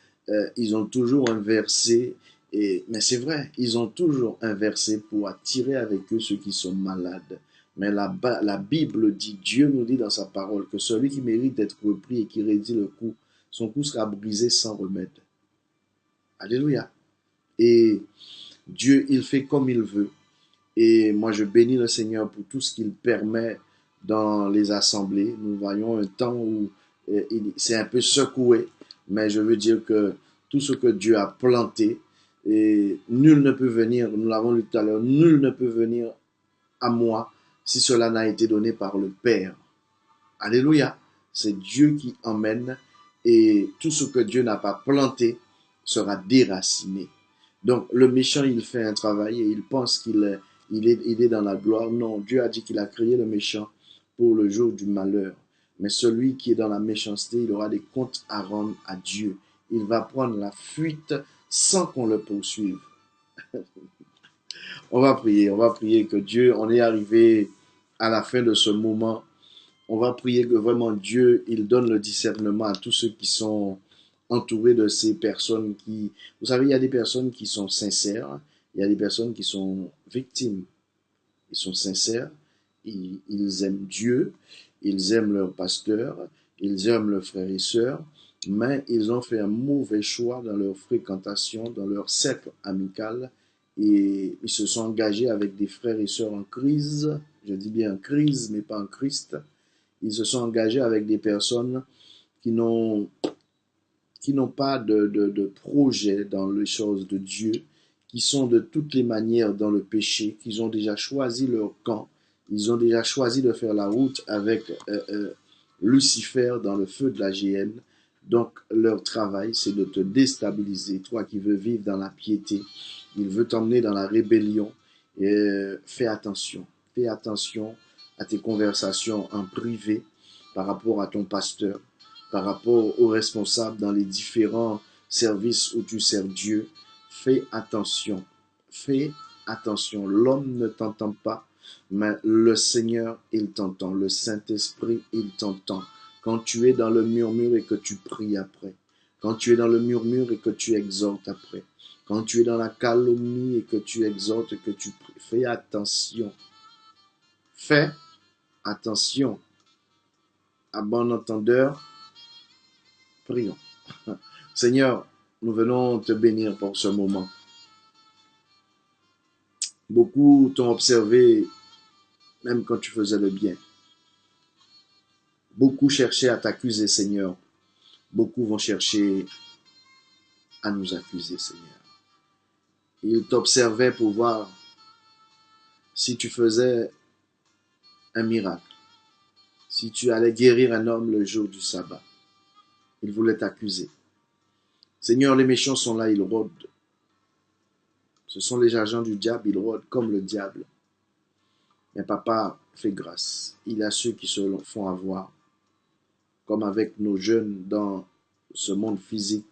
ils ont toujours inversé, mais c'est vrai, ils ont toujours inversé pour attirer avec eux ceux qui sont malades. Mais la Bible dit, Dieu nous dit dans sa parole que celui qui mérite d'être repris et qui raidit le cou, son cou sera brisé sans remède. Alléluia. Et Dieu, il fait comme il veut. Et moi, je bénis le Seigneur pour tout ce qu'il permet dans les assemblées. Nous voyons un temps où c'est un peu secoué, mais je veux dire que tout ce que Dieu a planté, et nul ne peut venir, nous l'avons lu tout à l'heure, nul ne peut venir à moi si cela n'a été donné par le Père. Alléluia. C'est Dieu qui emmène et tout ce que Dieu n'a pas planté sera déraciné. Donc le méchant, il fait un travail et il pense qu'il est dans la gloire. Non, Dieu a dit qu'il a créé le méchant pour le jour du malheur. Mais celui qui est dans la méchanceté, il aura des comptes à rendre à Dieu. Il va prendre la fuite sans qu'on le poursuive. On va prier que Dieu, on est arrivé à la fin de ce moment. On va prier que vraiment Dieu, il donne le discernement à tous ceux qui sont entourés de ces personnes qui... Vous savez, il y a des personnes qui sont sincères, il y a des personnes qui sont victimes. Ils sont sincères, ils aiment Dieu, ils aiment leur pasteur, ils aiment leurs frères et sœurs, mais ils ont fait un mauvais choix dans leur fréquentation, dans leur cercle amical, et ils se sont engagés avec des frères et sœurs en crise, je dis bien en crise, mais pas en Christ. Ils se sont engagés avec des personnes qui n'ont pas de projet dans les choses de Dieu, qui sont de toutes les manières dans le péché, qu'ils ont déjà choisi leur camp, ils ont déjà choisi de faire la route avec Lucifer dans le feu de la géhenne. Donc leur travail, c'est de te déstabiliser. Toi qui veux vivre dans la piété, il veut t'emmener dans la rébellion. Et fais attention à tes conversations en privé par rapport à ton pasteur, par rapport aux responsables dans les différents services où tu sers Dieu. Fais attention. Fais attention. L'homme ne t'entend pas, mais le Seigneur, il t'entend. Le Saint-Esprit, il t'entend. Quand tu es dans le murmure et que tu pries après. Quand tu es dans le murmure et que tu exhortes après. Quand tu es dans la calomnie et que tu exhortes et que tu pries. Fais attention. Fais attention. À bon entendeur, prions. Seigneur, nous venons te bénir pour ce moment. Beaucoup t'ont observé même quand tu faisais le bien. Beaucoup cherchaient à t'accuser, Seigneur. Beaucoup vont chercher à nous accuser, Seigneur. Ils t'observaient pour voir si tu faisais un miracle, si tu allais guérir un homme le jour du sabbat. Ils voulaient t'accuser. Seigneur, les méchants sont là, ils rôdent. Ce sont les agents du diable, ils rôdent comme le diable. Mais papa fait grâce. Il y a ceux qui se font avoir. Comme avec nos jeunes dans ce monde physique,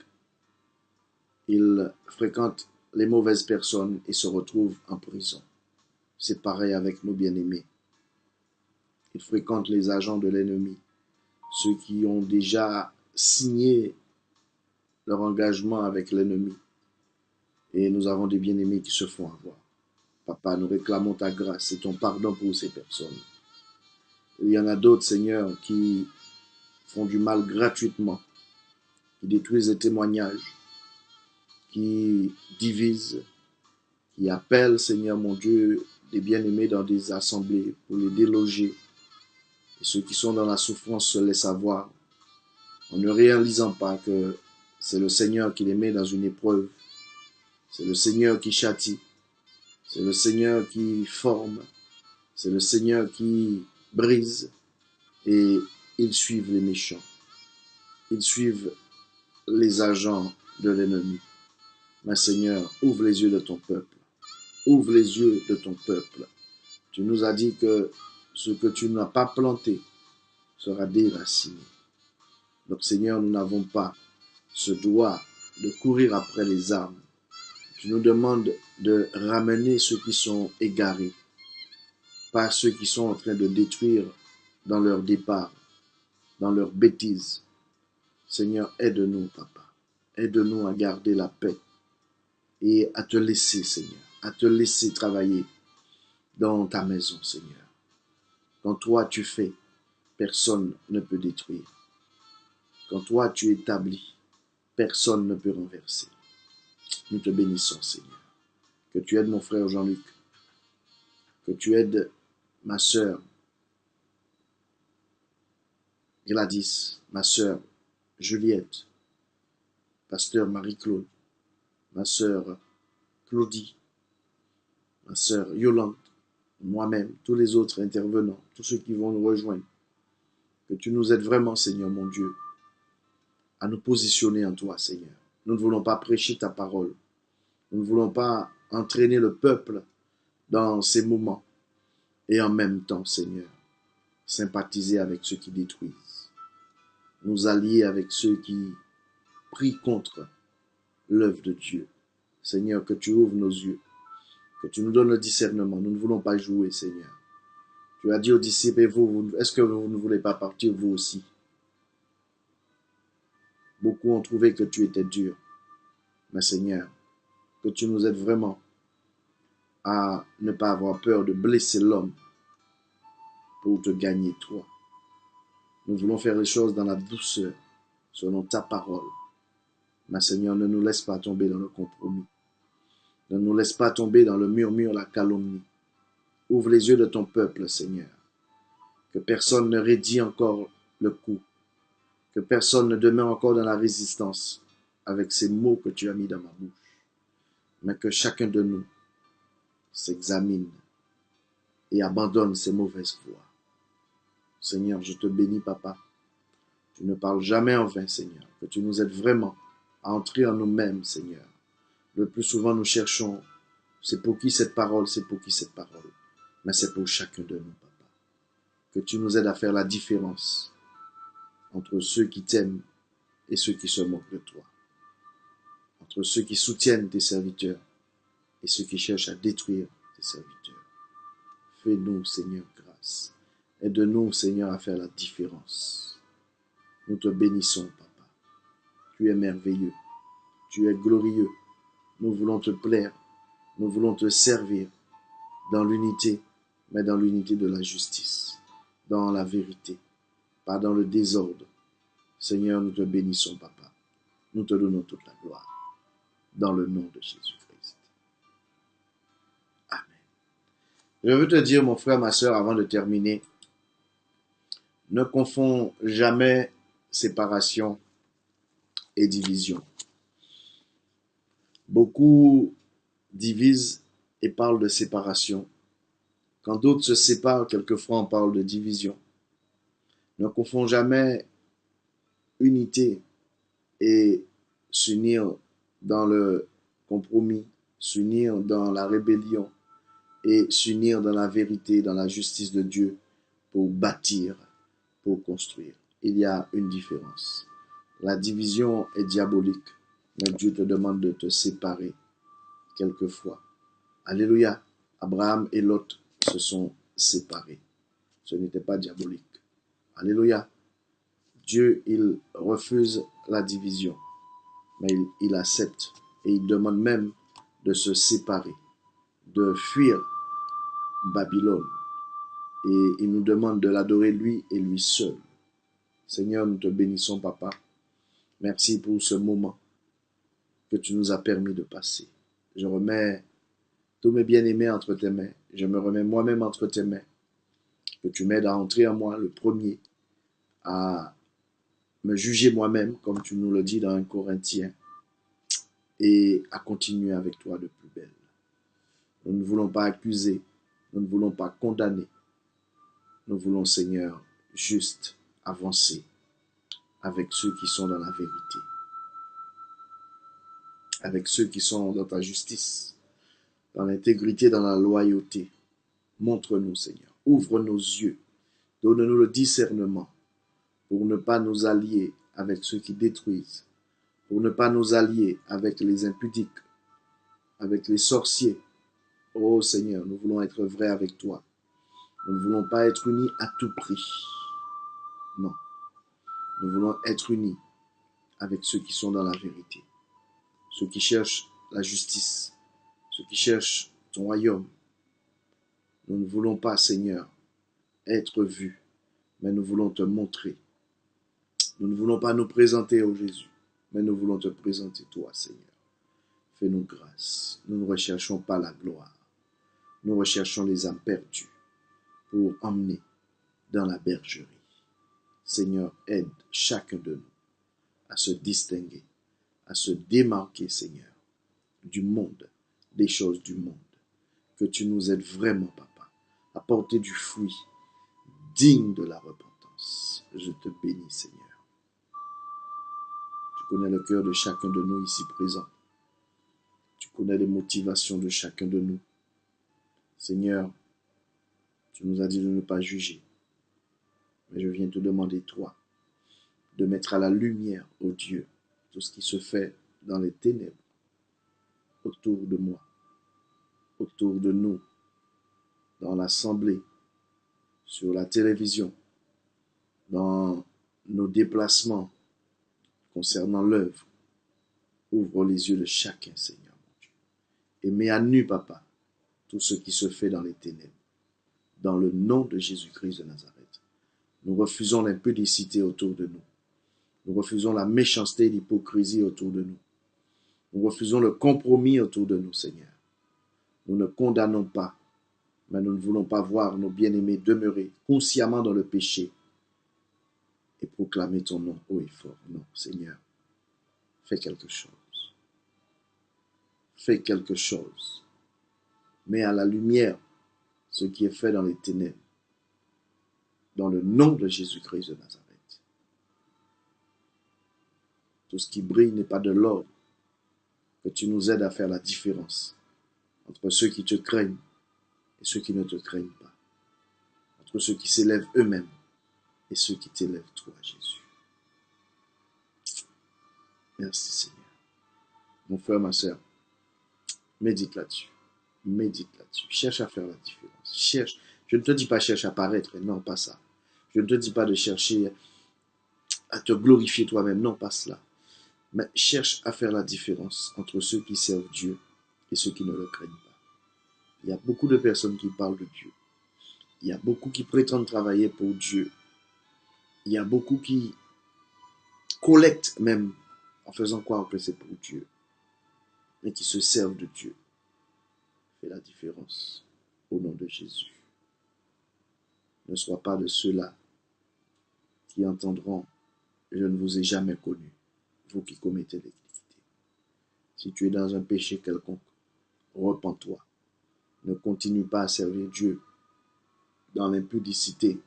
ils fréquentent les mauvaises personnes et se retrouvent en prison. C'est pareil avec nos bien-aimés. Ils fréquentent les agents de l'ennemi, ceux qui ont déjà signé leur engagement avec l'ennemi. Et nous avons des bien-aimés qui se font avoir. Papa, nous réclamons ta grâce et ton pardon pour ces personnes. Il y en a d'autres, Seigneur, qui font du mal gratuitement, qui détruisent les témoignages, qui divisent, qui appellent, Seigneur mon Dieu, des bien-aimés dans des assemblées pour les déloger. Et ceux qui sont dans la souffrance se laissent avoir en ne réalisant pas que c'est le Seigneur qui les met dans une épreuve. C'est le Seigneur qui châtie. C'est le Seigneur qui forme. C'est le Seigneur qui brise. Et ils suivent les méchants. Ils suivent les agents de l'ennemi. Mais Seigneur, ouvre les yeux de ton peuple. Ouvre les yeux de ton peuple. Tu nous as dit que ce que tu n'as pas planté sera déraciné. Donc Seigneur, nous n'avons pas ce droit de courir après les armes. Tu nous demandes de ramener ceux qui sont égarés, pas ceux qui sont en train de détruire dans leur départ, dans leur bêtise. Seigneur, aide-nous, Papa. Aide-nous à garder la paix et à te laisser, Seigneur, à te laisser travailler dans ta maison, Seigneur. Quand toi tu fais, personne ne peut détruire. Quand toi tu établis, personne ne peut renverser. Nous te bénissons, Seigneur. Que tu aides mon frère Jean-Luc, que tu aides ma sœur Gladys, ma sœur Juliette, pasteur Marie-Claude, ma sœur Claudie, ma sœur Yolande, moi-même, tous les autres intervenants, tous ceux qui vont nous rejoindre. Que tu nous aides vraiment, Seigneur mon Dieu, à nous positionner en toi, Seigneur. Nous ne voulons pas prêcher ta parole. Nous ne voulons pas entraîner le peuple dans ces moments. Et en même temps, Seigneur, sympathiser avec ceux qui détruisent. Nous allier avec ceux qui prient contre l'œuvre de Dieu. Seigneur, que tu ouvres nos yeux, que tu nous donnes le discernement. Nous ne voulons pas jouer, Seigneur. Tu as dit aux disciples, est-ce que vous ne voulez pas partir vous aussi? Beaucoup ont trouvé que tu étais dur. Mais Seigneur, que tu nous aides vraiment à ne pas avoir peur de blesser l'homme pour te gagner toi. Nous voulons faire les choses dans la douceur, selon ta parole. Mais Seigneur, ne nous laisse pas tomber dans le compromis. Ne nous laisse pas tomber dans le murmure, la calomnie. Ouvre les yeux de ton peuple, Seigneur. Que personne ne raidit encore le coup. Que personne ne demeure encore dans la résistance avec ces mots que tu as mis dans ma bouche. Mais que chacun de nous s'examine et abandonne ses mauvaises voies. Seigneur, je te bénis, Papa. Tu ne parles jamais en vain, Seigneur. Que tu nous aides vraiment à entrer en nous-mêmes, Seigneur. Le plus souvent, nous cherchons, c'est pour qui cette parole, c'est pour qui cette parole. Mais c'est pour chacun de nous, Papa. Que tu nous aides à faire la différence entre ceux qui t'aiment et ceux qui se moquent de toi. Entre ceux qui soutiennent tes serviteurs et ceux qui cherchent à détruire tes serviteurs. Fais-nous, Seigneur, grâce. Aide-nous, Seigneur, à faire la différence. Nous te bénissons, Papa. Tu es merveilleux. Tu es glorieux. Nous voulons te plaire. Nous voulons te servir dans l'unité, mais dans l'unité de la justice, dans la vérité, pas dans le désordre. Seigneur, nous te bénissons, Papa. Nous te donnons toute la gloire. Dans le nom de Jésus-Christ. Amen. Je veux te dire, mon frère, ma soeur, avant de terminer, ne confonds jamais séparation et division. Beaucoup divisent et parlent de séparation. Quand d'autres se séparent, quelquefois on parle de division. Ne confonds jamais unité et s'unir dans le compromis, s'unir dans la rébellion et s'unir dans la vérité, dans la justice de Dieu pour bâtir, pour construire. Il y a une différence. La division est diabolique, mais Dieu te demande de te séparer quelquefois. Alléluia. Abraham et Lot se sont séparés. Ce n'était pas diabolique. Alléluia. Dieu, il refuse la division, mais il accepte et il demande même de se séparer, de fuir Babylone. Et il nous demande de l'adorer lui et lui seul. Seigneur, nous te bénissons, Papa. Merci pour ce moment que tu nous as permis de passer. Je remets tous mes bien-aimés entre tes mains. Je me remets moi-même entre tes mains. Que tu m'aides à entrer en moi, le premier, à me juger moi-même, comme tu nous le dis dans 1 Corinthiens, et à continuer avec toi de plus belle. Nous ne voulons pas accuser, nous ne voulons pas condamner. Nous voulons, Seigneur, juste avancer avec ceux qui sont dans la vérité, avec ceux qui sont dans ta justice, dans l'intégrité, dans la loyauté. Montre-nous, Seigneur. Ouvre nos yeux. Donne-nous le discernement pour ne pas nous allier avec ceux qui détruisent, pour ne pas nous allier avec les impudiques, avec les sorciers. Oh Seigneur, nous voulons être vrais avec toi. Nous ne voulons pas être unis à tout prix. Non. Nous voulons être unis avec ceux qui sont dans la vérité, ceux qui cherchent la justice, ceux qui cherchent ton royaume. Nous ne voulons pas, Seigneur, être vus, mais nous voulons te montrer. Nous ne voulons pas nous présenter au Jésus, mais nous voulons te présenter toi, Seigneur. Fais-nous grâce. Nous ne recherchons pas la gloire. Nous recherchons les âmes perdues pour emmener dans la bergerie. Seigneur, aide chacun de nous à se distinguer, à se démarquer, Seigneur, du monde, des choses du monde. Que tu nous aides vraiment, Papa, à porter du fruit digne de la repentance. Je te bénis, Seigneur. Tu connais le cœur de chacun de nous ici présent. Tu connais les motivations de chacun de nous. Seigneur, tu nous as dit de ne pas juger. Mais je viens te demander, toi, de mettre à la lumière, ô Dieu, tout ce qui se fait dans les ténèbres, autour de moi, autour de nous, dans l'assemblée, sur la télévision, dans nos déplacements concernant l'œuvre. Ouvre les yeux de chacun, Seigneur, mon Dieu. Et mets à nu, Papa, tout ce qui se fait dans les ténèbres. Dans le nom de Jésus-Christ de Nazareth. Nous refusons l'impudicité autour de nous. Nous refusons la méchanceté et l'hypocrisie autour de nous. Nous refusons le compromis autour de nous, Seigneur. Nous ne condamnons pas, mais nous ne voulons pas voir nos bien-aimés demeurer consciemment dans le péché et proclamer ton nom haut et fort. Non, Seigneur, fais quelque chose. Fais quelque chose. Mets à la lumière ce qui est fait dans les ténèbres. Dans le nom de Jésus-Christ de Nazareth. Tout ce qui brille n'est pas de l'or. Que tu nous aides à faire la différence entre ceux qui te craignent et ceux qui ne te craignent pas. Entre ceux qui s'élèvent eux-mêmes et ceux qui t'élèvent toi, Jésus. Merci Seigneur. Mon frère, ma soeur, médite là-dessus. Médite là-dessus. Cherche à faire la différence. Cherche. Je ne te dis pas cherche à paraître. Non, pas ça. Je ne te dis pas de chercher à te glorifier toi-même. Non, pas cela. Mais cherche à faire la différence entre ceux qui servent Dieu et ceux qui ne le craignent pas. Il y a beaucoup de personnes qui parlent de Dieu. Il y a beaucoup qui prétendent travailler pour Dieu. Il y a beaucoup qui collectent même en faisant croire que c'est pour Dieu, mais qui se servent de Dieu. Fais la différence au nom de Jésus. Ne sois pas de ceux-là qui entendront « Je ne vous ai jamais connu, vous qui commettez l'iniquité ». Si tu es dans un péché quelconque, repens-toi. Ne continue pas à servir Dieu dans l'impudicité.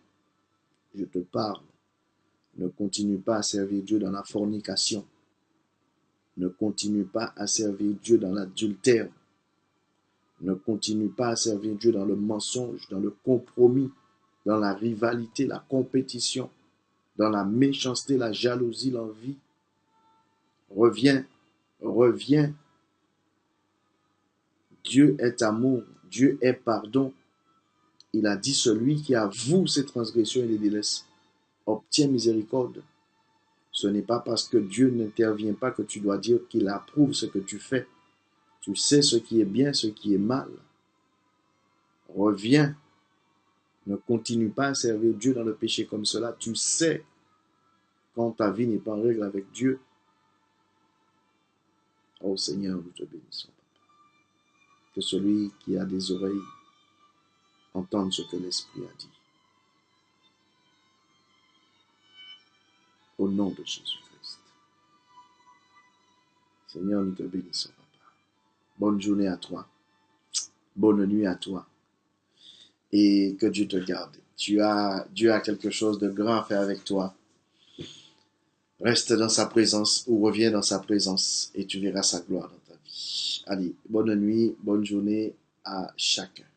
Je te parle. Ne continue pas à servir Dieu dans la fornication. Ne continue pas à servir Dieu dans l'adultère. Ne continue pas à servir Dieu dans le mensonge, dans le compromis, dans la rivalité, la compétition, dans la méchanceté, la jalousie, l'envie. Reviens, reviens. Dieu est amour, Dieu est pardon. Il a dit celui qui avoue ses transgressions et les délaisse obtient miséricorde. Ce n'est pas parce que Dieu n'intervient pas que tu dois dire qu'il approuve ce que tu fais. Tu sais ce qui est bien, ce qui est mal. Reviens. Ne continue pas à servir Dieu dans le péché comme cela. Tu sais quand ta vie n'est pas en règle avec Dieu. Oh Seigneur, nous te bénissons. Que celui qui a des oreilles entende ce que l'Esprit a dit. Au nom de Jésus-Christ. Seigneur, nous te bénissons, Papa. Bonne journée à toi. Bonne nuit à toi. Et que Dieu te garde. Dieu a quelque chose de grand à faire avec toi. Reste dans sa présence ou reviens dans sa présence et tu verras sa gloire dans ta vie. Allez, bonne nuit, bonne journée à chacun.